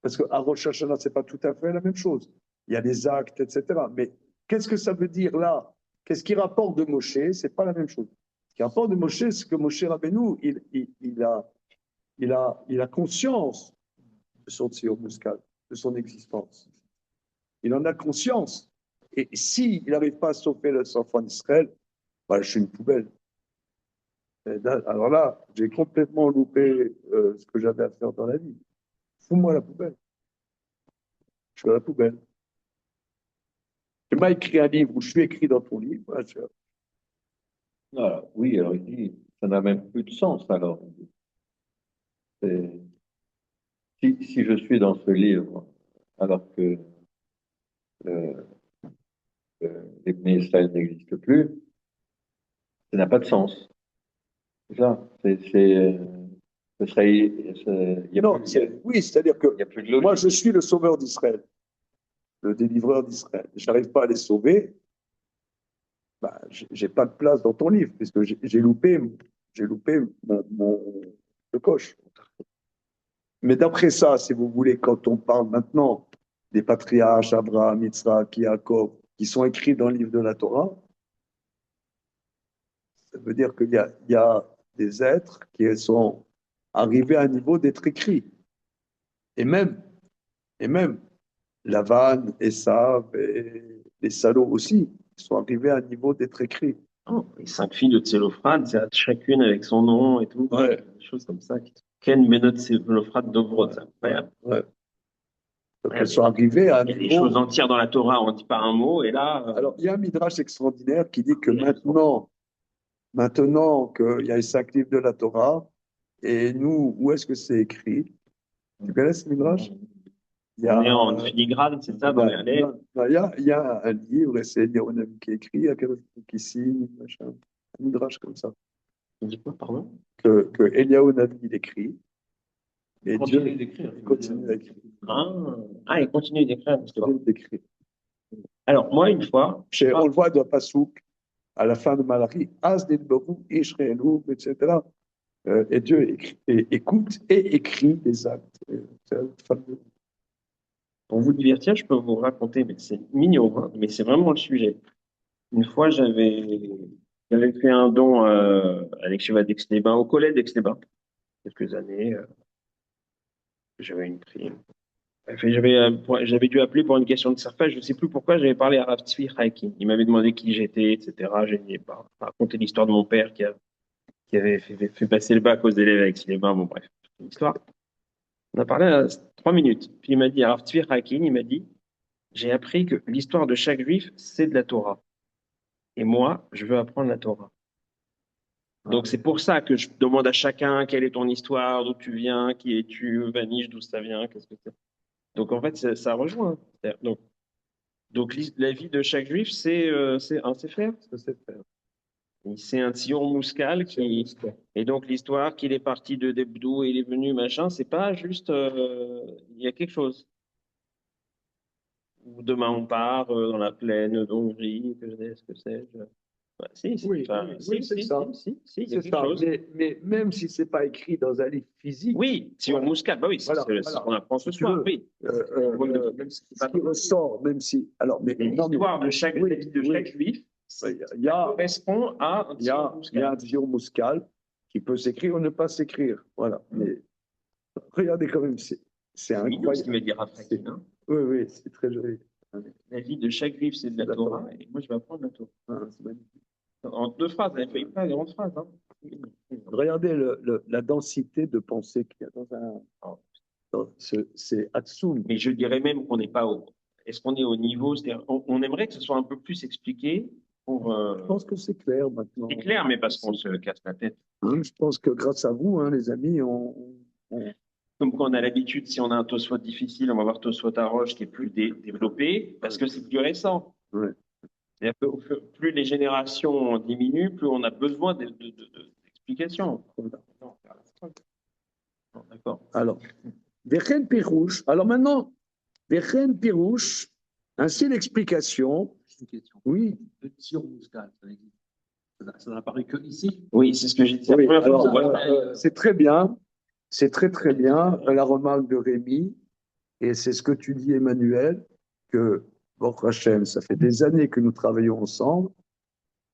Parce qu'à Rosh Hashanah, ce n'est pas tout à fait la même chose. Il y a les actes, etc. Mais qu'est-ce que ça veut dire là? Qu'est-ce qui rapporte de Moshe? Ce n'est pas la même chose. Ce qui rapporte de Moshe, c'est que Moshe Rabbeinu, il a conscience de son tzio mouscal, de son existence. Il en a conscience. Et s'il n'arrive pas à sauver les enfants d'Israël, bah, je suis une poubelle. Alors là, j'ai complètement loupé ce que j'avais à faire dans la vie. Fous-moi la poubelle. Je suis à la poubelle. Tu m'as écrit un livre où je suis écrit dans ton livre. Voilà. Oui, alors il dit, ça n'a même plus de sens alors. C'est- si je suis dans ce livre, alors que euh, les Israël n'existent plus, ça n'a pas de sens. C'est ça. Ce serait, il y a Non, plus, oui, c'est-à-dire que il y a plus de logique. moi, je suis le sauveur d'Israël, le délivreur d'Israël. Je n'arrive pas à les sauver. Bah, j'ai pas de place dans ton livre, puisque j'ai loupé le coche. Mais d'après ça, si vous voulez, quand on parle maintenant des patriarches, Abraham, Yitzhak, Yaakov, qui sont écrits dans le livre de la Torah, ça veut dire qu'il y a des êtres qui sont arrivés à un niveau d'être écrits. Et même, et même, Lavan, Esav et les salauds aussi, sont arrivés à un niveau d'être écrits. Oh, les 5 filles de Tselophrad, c'est chacune avec son nom et tout. Ouais. Des choses comme ça. Ken Benot Tselophrad Dobrot, c'est incroyable. Ouais. Donc, elles sont arrivées à un Il y a des niveau. choses entières dans la Torah, on ne dit pas un mot, et là, Alors, il y a un midrash extraordinaire qui dit que maintenant qu'il y a les 5 livres de la Torah, et nous, où est-ce que c'est écrit? Tu connais ce midrash? Il y a, on est en filigrane, c'est ça, dans les allées. il y a un livre, et c'est Eliyahu qui écrit, il y a quelqu'un qui signe, machin, un midrash comme ça, On dit quoi, pardon? que Eliyahu Navi il écrit, et Dieu Continue d'écrire. il continue à écrire. Il continue d'écrire. Continue d'écrire. Alors, moi, une fois, On le voit dans Passouk, à la fin de Malachi, As Nidbaru, Ishreenu, etc. Et Dieu écoute et écrit des actes. pour vous divertir, je peux vous raconter, mais c'est mignon, hein, mais c'est vraiment le sujet. Une fois, j'avais fait un don à l'Ekshiva d'Aix-les-Bains, au collège d'Aix-les-Bains, quelques années. J'avais une prime. Enfin, j'avais dû appeler pour une question de serpage. Je ne sais plus pourquoi. J'avais parlé à Rav Tzvi Haïki. Il m'avait demandé qui j'étais, etc. J'ai raconté l'histoire de mon père qui avait fait passer le bac aux élèves avec les mains. Bon, bref, une histoire. On a parlé à 3 minutes. Puis il m'a dit, à Rav Tzvi Haïki, il m'a dit, j'ai appris que l'histoire de chaque juif, c'est de la Torah. Et moi, je veux apprendre la Torah. Donc c'est pour ça que je demande à chacun quelle est ton histoire, d'où tu viens, qui es-tu, Vanish, d'où ça vient, qu'est-ce que c'est. Donc en fait, ça rejoint. Donc la vie de chaque juif, c'est un sefer. C'est un Tzion Mouskal et donc l'histoire qu'il est parti de Debdou et il est venu, machin, c'est pas juste, il y a quelque chose. Ou demain on part dans la plaine d'Hongrie, ce que sais-je. Ouais, si, Oui, enfin, oui, c'est ça. Si, il y a C'est quelque ça. chose. Mais même si c'est pas écrit dans un livre physique, Oui, Tzion Mouskal, bah oui, c'est ce qu'on apprend ce si tu soir, veux, oui. Même si c'est ce qui ressort, même si. Alors, mais l'histoire de chaque oui, la vie de chaque juif, il y a, correspond à un il y a, Tzion il y a Mouskal. un Tzion Mouskal qui peut s'écrire ou ne pas s'écrire. Voilà. Mais regardez quand même, c'est C'est mignon ce qu'il incroyable. me dit Raphaël, hein. Oui, c'est très joli. La vie de chaque juif, c'est de la Torah, et moi, je vais apprendre la Torah. C'est magnifique. En 2 phrases, elle fait pas grande phrase, hein. Regardez la densité de pensée qu'il y a c'est Hatsum. Mais je dirais même qu'on n'est pas au. Est-ce qu'on est au niveau? C'est-à-dire, on aimerait que ce soit un peu plus expliqué pour. Je pense que c'est clair maintenant. C'est clair, mais parce qu'on se casse la tête. Je pense que grâce à vous, les amis, Comme quand on a l'habitude, si on a un Tosfot difficile, on va voir Tosfot Aroche qui est plus développé, parce que c'est plus récent. Ouais. C'est-à-dire que plus les générations diminuent, plus on a besoin d'explications. Non, d'accord. Alors, Vechen Pirouche. Alors maintenant, Vechen Pirouche, ainsi l'explication. Une question. Oui. Le Tzion Mouskal, ça existe. Ça n'a apparu que ici. Oui, c'est ce que j'ai dit. Oui, La première fois alors, qu'on voit ça. c'est très bien. C'est très, très bien la remarque de Rémi. Et c'est ce que tu dis, Emmanuel, que, bon, Hachem, ça fait des années que nous travaillons ensemble.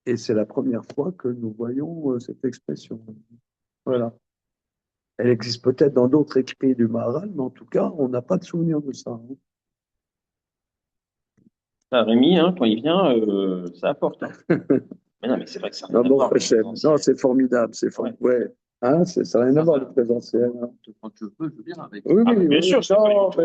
Et c'est la première fois que nous voyons cette expression. Voilà. Elle existe peut-être dans d'autres écrits du Maharal, mais en tout cas, on n'a pas de souvenir de ça. Rémi, hein, quand il vient, ça apporte. Mais non, mais c'est vrai que ça n'a Non, rien à bon, voir avec le Hachem. présentiel. Non, c'est formidable, c'est formidable. Ouais. Hein, ça n'a rien à voir avec le présentiel. Hein. Quand je peux, je viens avec. Oui, Ah, oui, mais bien oui. sûr, c'est pas Non, du tout.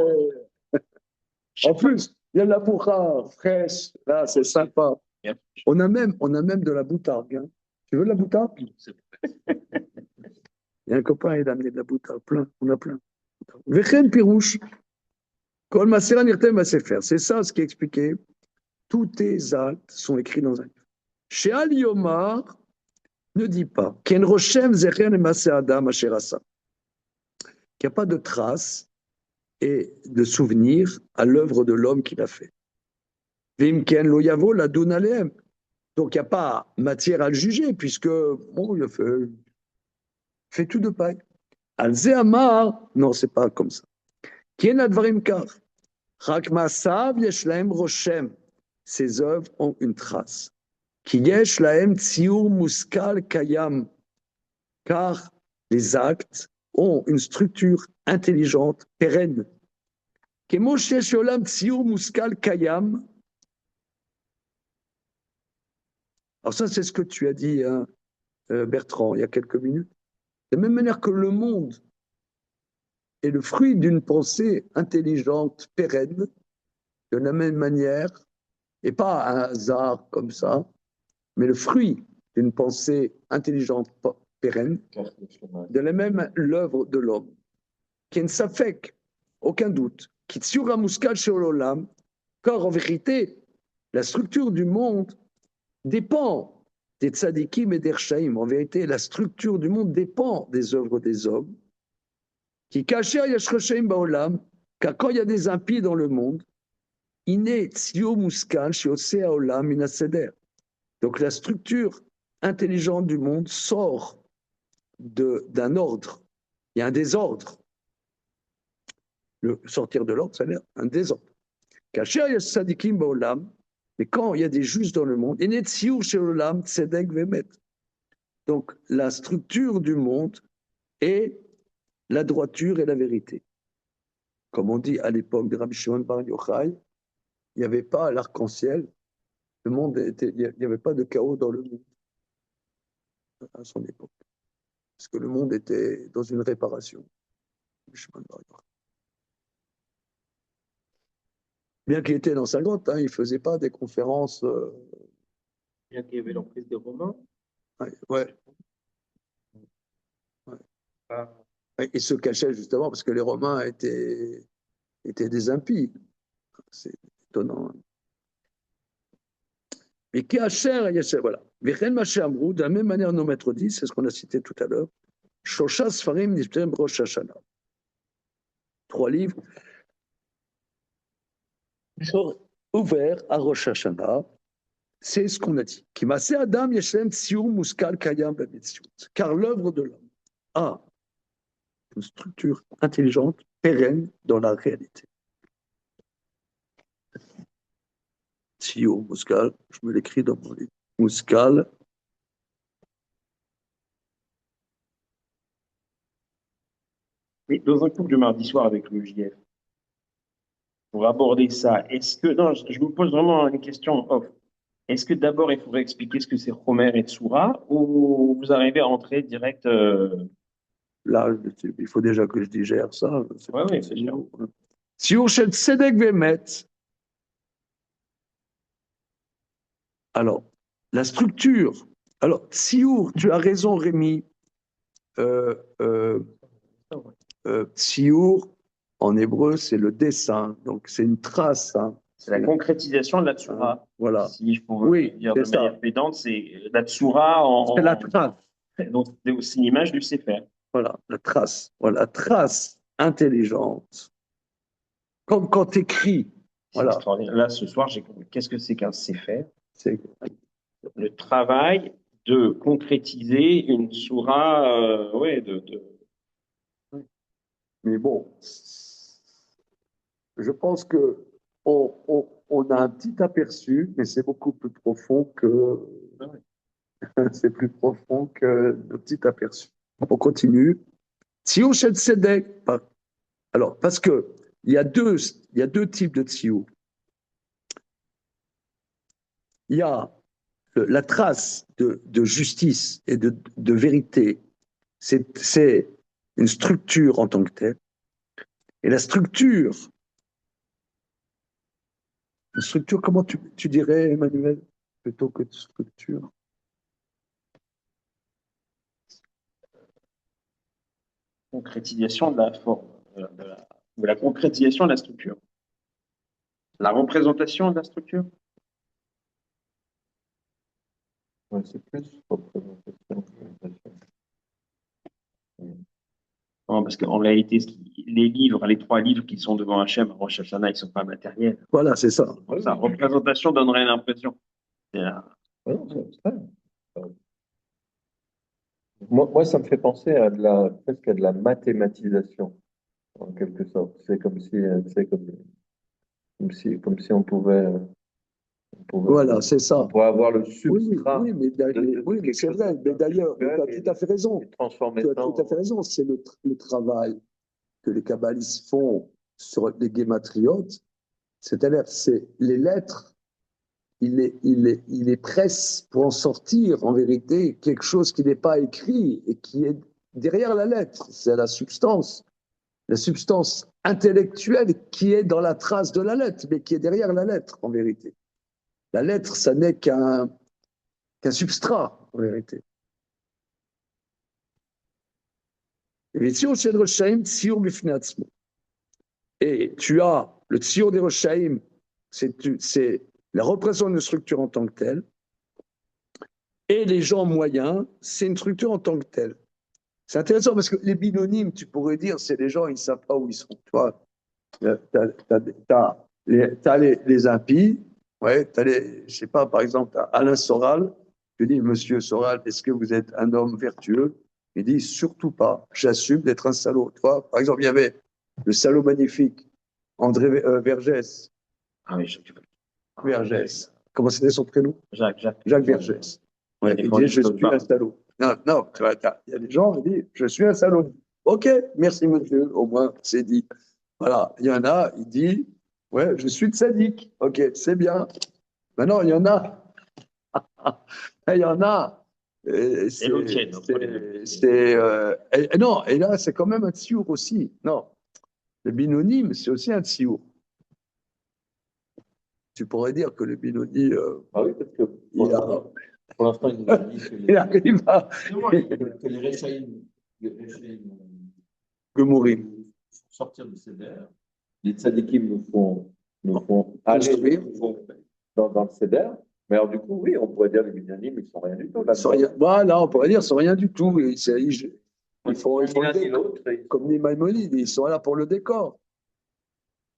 mais en plus, il y a de la bourra fraîche. Là, c'est sympa. Bien. On a même de la boutarde. Hein. Tu veux de la boutarde? Il y a un copain, il a amené de la boutarde. Plein, on a plein. Vechen pirouche. Kol masera nirtem va se faire. C'est ça ce qui est expliqué. Tous tes actes sont écrits dans un livre. Chez Ali Yomar, ne dis pas Ken Roshem Zechen et Masé Adam Asherasa. Qu'il n'y a pas de traces et de souvenirs à l'œuvre de l'homme qui l'a fait. Vim Ken Lo Yavo la Dunaleem. Donc il n'y a pas matière à le juger, puisque bon, il a fait tout de paille. Al Zehamar, non, c'est pas comme ça. Ken Advarim Kar. Rak Masav Yeshlaem Roshem. Ses œuvres ont une trace. Ki yesh lahem tziur muskal kayam. Car les actes ont une structure intelligente, pérenne. Kemo shesh olam tziur muskal kayam. Alors ça, c'est ce que tu as dit, hein, Bertrand, il y a quelques minutes. De la même manière que le monde est le fruit d'une pensée intelligente, pérenne, de la même manière, et pas un hasard comme ça, mais le fruit d'une pensée intelligente, pérenne, de la même l'œuvre de l'homme, qui ne s'affecte, aucun doute, qui tsura muskal sheololam, car en vérité, la structure du monde dépend des tzadikim et des rchaïm. En vérité, la structure du monde dépend des œuvres des hommes. Qui caché yashreshaim baolam, car quand il y a des impies dans le monde, iné tzio muskal sheosea olam minaseder. Donc la structure intelligente du monde sort d'un ordre. Il y a un désordre. Le sortir de l'ordre, ça veut dire un désordre. Caché sadikim baolam, mais quand il y a des justes dans le monde, iné tzio sheolam tzedek vemet. Donc, la structure du monde est la droiture et la vérité. Comme on dit à l'époque de Rabbi Shimon Bar Yochai, il n'y avait pas l'arc-en-ciel, le monde il n'y avait pas de chaos dans le monde à son époque. Parce que le monde était dans une réparation. Bien qu'il était dans sa grotte, hein, il ne faisait pas des conférences. Bien qu'il y avait l'emprise des Romains. Ouais. Il se cachait justement parce que les Romains étaient des impies. C'est étonnant. Mais qui a cher, voilà. De la même manière, nos maîtres disent, c'est ce qu'on a cité tout à l'heure, Shosha Sfarim Nishtem Rosh Hashanah. 3 livres ouverts à Rosh Hashanah. C'est ce qu'on a dit. Qui m'a Adam Yeshem Tsiur Muskal Kayam Bamitzut. Car l'œuvre de l'homme a une structure intelligente, pérenne dans la réalité. Tsiur Muskal, je me l'écris dans mon livre. Muskal. Mais dans un cours du mardi soir avec le JF, pour aborder ça, est-ce que, non, je me pose vraiment une question off. Est-ce que d'abord il faudrait expliquer ce que c'est Homer et Tsura ou vous arrivez à entrer direct Là, il faut déjà que je digère ça. Ouais, ouais, c'est sûr. Tsiur Shel Tzedek Vemet. Alors, la structure. Alors, Tsiur, tu as raison, Rémi. Tsiur, en hébreu, c'est le dessin. Donc, c'est une trace. Hein. C'est la concrétisation de la Tsura. Voilà. Si je pouvais Oui, dire de c'est ça. manière pédante, c'est la Tsura en. C'est la trace. Donc, c'est l'image du Sefer. Voilà, la trace. Voilà, la trace intelligente. Comme quand tu écris. Voilà. Extraordinaire. Là, ce soir, j'ai compris. Qu'est-ce que c'est qu'un Sefer? C'est Le travail de concrétiser une Tsura, Mais bon, je pense que on a un petit aperçu, mais c'est beaucoup plus profond que c'est plus profond que le petit aperçu. On continue. Tsiou Shel Tzedek. Alors, parce que il y a deux types de tsiou. Il y a la trace de justice et de vérité, c'est une structure en tant que telle. Et la structure, comment tu dirais, Emmanuel, plutôt que de structure? Concrétisation de la forme, ou la concrétisation de la structure. La représentation de la structure. Ouais, c'est plus représentation. Non, parce qu'en réalité, les 3 livres qui sont devant Hachem, à Rosh Hashanah, ils ne sont pas matériels. Voilà, c'est ça. Donc, sa représentation donnerait l'impression. Ouais, non, c'est abstrait. Moi, ça me fait penser à presque à de la mathématisation, en quelque sorte. C'est comme si, tu sais, comme si Voilà, c'est ça. on pourrait avoir le Oui, substrat oui, mais quelque c'est chose vrai. Mais d'ailleurs, tu as et tout à fait raison. transformer Tu as ça tout à fait raison. C'est le travail que les kabbalistes font sur les guématriotes. C'est-à-dire, c'est les lettres, il les presse pour en sortir, en vérité, quelque chose qui n'est pas écrit et qui est derrière la lettre. C'est la substance intellectuelle qui est dans la trace de la lettre, mais qui est derrière la lettre, en vérité. La lettre, ça n'est qu'un substrat, en vérité. Et tu as le tziour des Roshaim, c'est la représentation d'une structure en tant que telle, et les gens moyens, c'est une structure en tant que telle. C'est intéressant parce que les binonymes, tu pourrais dire, c'est des gens, ils ne savent pas où ils sont. Tu vois, tu as les impies, ouais, je ne sais pas, par exemple, Alain Soral, je dis, Monsieur Soral, est-ce que vous êtes un homme vertueux? Il dit, surtout pas, j'assume d'être un salaud. Tu vois, par exemple, il y avait le salaud magnifique, André Vergès. Ah oui, Vergès. Comment c'était son prénom? Jacques. Jacques Vergès. Ouais, il disait, je suis un salaud. Non, non, il y a des gens qui disent, je suis un salaud. Ok, merci monsieur, au moins c'est dit. Voilà, il y en a, il dit, ouais, je suis de sadique. Ok, c'est bien. Maintenant, il y en a. Il y en a. Non, et là, c'est quand même un tsiour aussi. Non, le binonyme, c'est aussi un tsiour. Tu pourrais dire que le binonyme. Ah oui, parce que pour l'instant, il nous a dit que il arrive à. que les Rechaïm Gemourim. sortir de Seder, les tzadikim nous font Construire. dans le Seder. Mais alors, du coup, oui, on pourrait dire les Binyanim, ils sont rien du tout. Voilà, on pourrait dire, ils sont rien du tout. Ils font l'un ni l'autre. comme les Maïmonides, ils sont là pour le décor.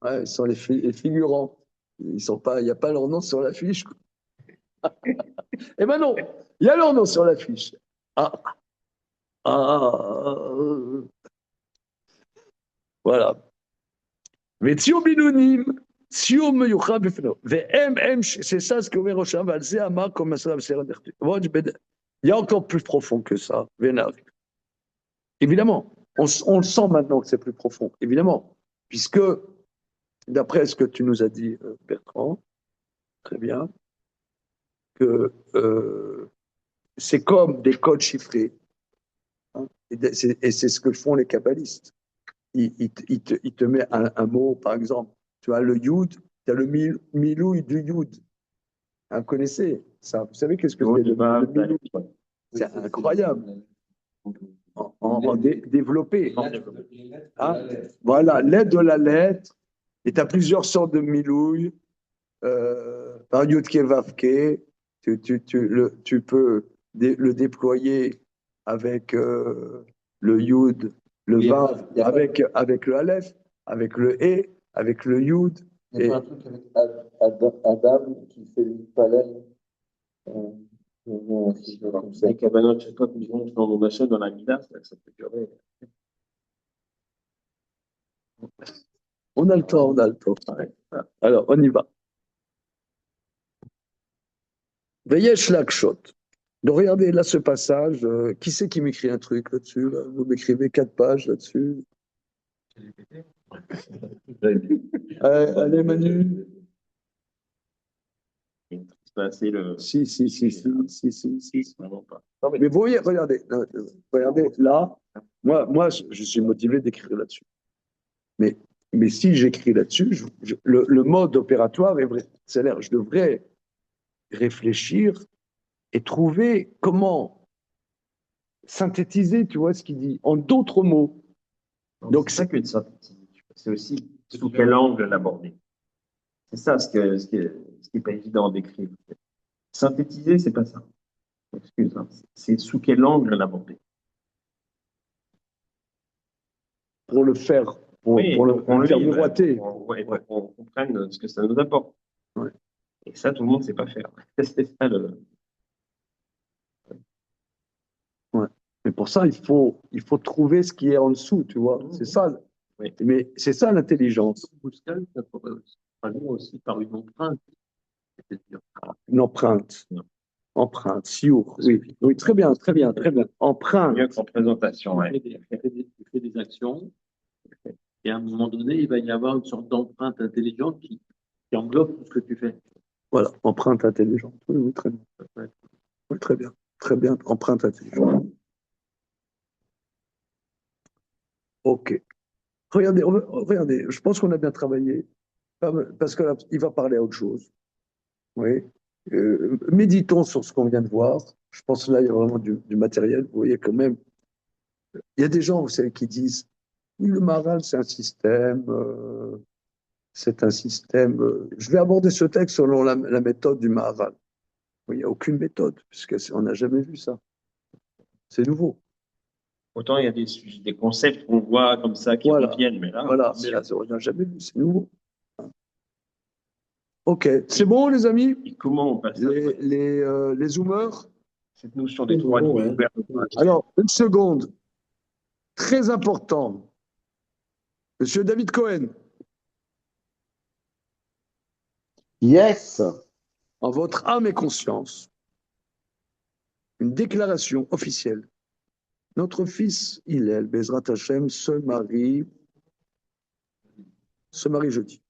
Ouais, ils sont les figurants. Ils sont pas, il n'y a pas leur nom sur l'affiche. Eh ben non, il y a leur nom sur l'affiche. Ah, voilà. Mais Tzio Binounim, Tzio Meyucha Bifno. C'est ça ce que Omer Rosham va dire, Amar comme un salam serradertu. Il y a encore plus profond que ça. Évidemment, on le sent maintenant que c'est plus profond, évidemment, puisque, d'après ce que tu nous as dit, Bertrand, très bien, que c'est comme des codes chiffrés. Hein, et c'est ce que font les kabbalistes. Il te met un mot, par exemple, tu as le yud, tu as le milouï du yud. Vous connaissez ça? Vous savez qu'est-ce que c'est le milouï? C'est incroyable. Développé. Hein? Voilà, l'aide de la lettre. Et tu as plusieurs sortes de milouï. Par yudke vavke, tu peux le déployer avec le yud, le vav, avec le aleph, avec le e, avec le yud. Il y a pas un truc avec Adam qui fait une palette. Les cabanotes, chaque fois qu'ils vont dans mon achat dans la Mida, ça peut durer. On a le temps, on a le temps. Alors, on y va. Veyesh lakshot. Donc, regardez là ce passage. Qui c'est qui m'écrit un truc là-dessus là? Vous m'écrivez 4 pages là-dessus. Allez, Manu. pas assez le. Si, si, si, si, si, si, si. Vraiment pas. Mais vous voyez, regardez, là, moi, je suis motivé d'écrire là-dessus. Mais, mais si j'écris là-dessus, le mode opératoire est vrai. C'est-à-dire, je devrais réfléchir et trouver comment synthétiser, tu vois, ce qu'il dit, en d'autres mots. Donc, c'est ça que de synthétiser. C'est aussi sous quel angle l'aborder. C'est ça ce qui est pas évident d'écrire. Synthétiser, c'est pas ça. Excuse, hein. C'est sous quel angle l'aborder. Pour le faire, pour le faire miroiter. Pour qu'on comprenne ce que ça nous apporte. Ouais. Et ça, tout le monde ne sait pas faire. C'est ça le. Ouais. Mais pour ça, il faut trouver ce qui est en dessous, tu vois. C'est ça. Oui. Mais c'est ça l'intelligence. Bouscal, ça pourrait se traduire aussi par une empreinte. C'est-à-dire, Une empreinte. Non. Empreinte, siour. Oui, oui, très bien, très bien, très bien. Empreinte. Mieux qu'en présentation. Ouais. tu fais des actions, et à un moment donné, il va y avoir une sorte d'empreinte intelligente qui englobe tout ce que tu fais. Voilà, empreinte intelligente. Oui, oui, très bien. Oui, très bien. Très bien, empreinte intelligente. OK. Regardez, je pense qu'on a bien travaillé. Parce qu'il va parler à autre chose. Oui. Méditons sur ce qu'on vient de voir. Je pense que là, il y a vraiment du matériel. Vous voyez quand même. Il y a des gens, vous savez, qui disent oui, le Maharal, c'est un système. C'est un système. Je vais aborder ce texte selon la méthode du Maharal. Il n'y a aucune méthode, puisqu'on n'a jamais vu ça. C'est nouveau. Autant il y a des concepts qu'on voit comme ça qui Voilà. reviennent, mais là, Voilà, mais là, on n'a jamais vu, c'est nouveau. OK, c'est bon, les amis? et comment on passe Les zoomers? cette notion des trois niveaux ouverts. Alors, une seconde. Très important. Monsieur David Cohen, Yes. en votre âme et conscience, une déclaration officielle. Notre fils Hillel, Bezrat Hashem, se marie jeudi.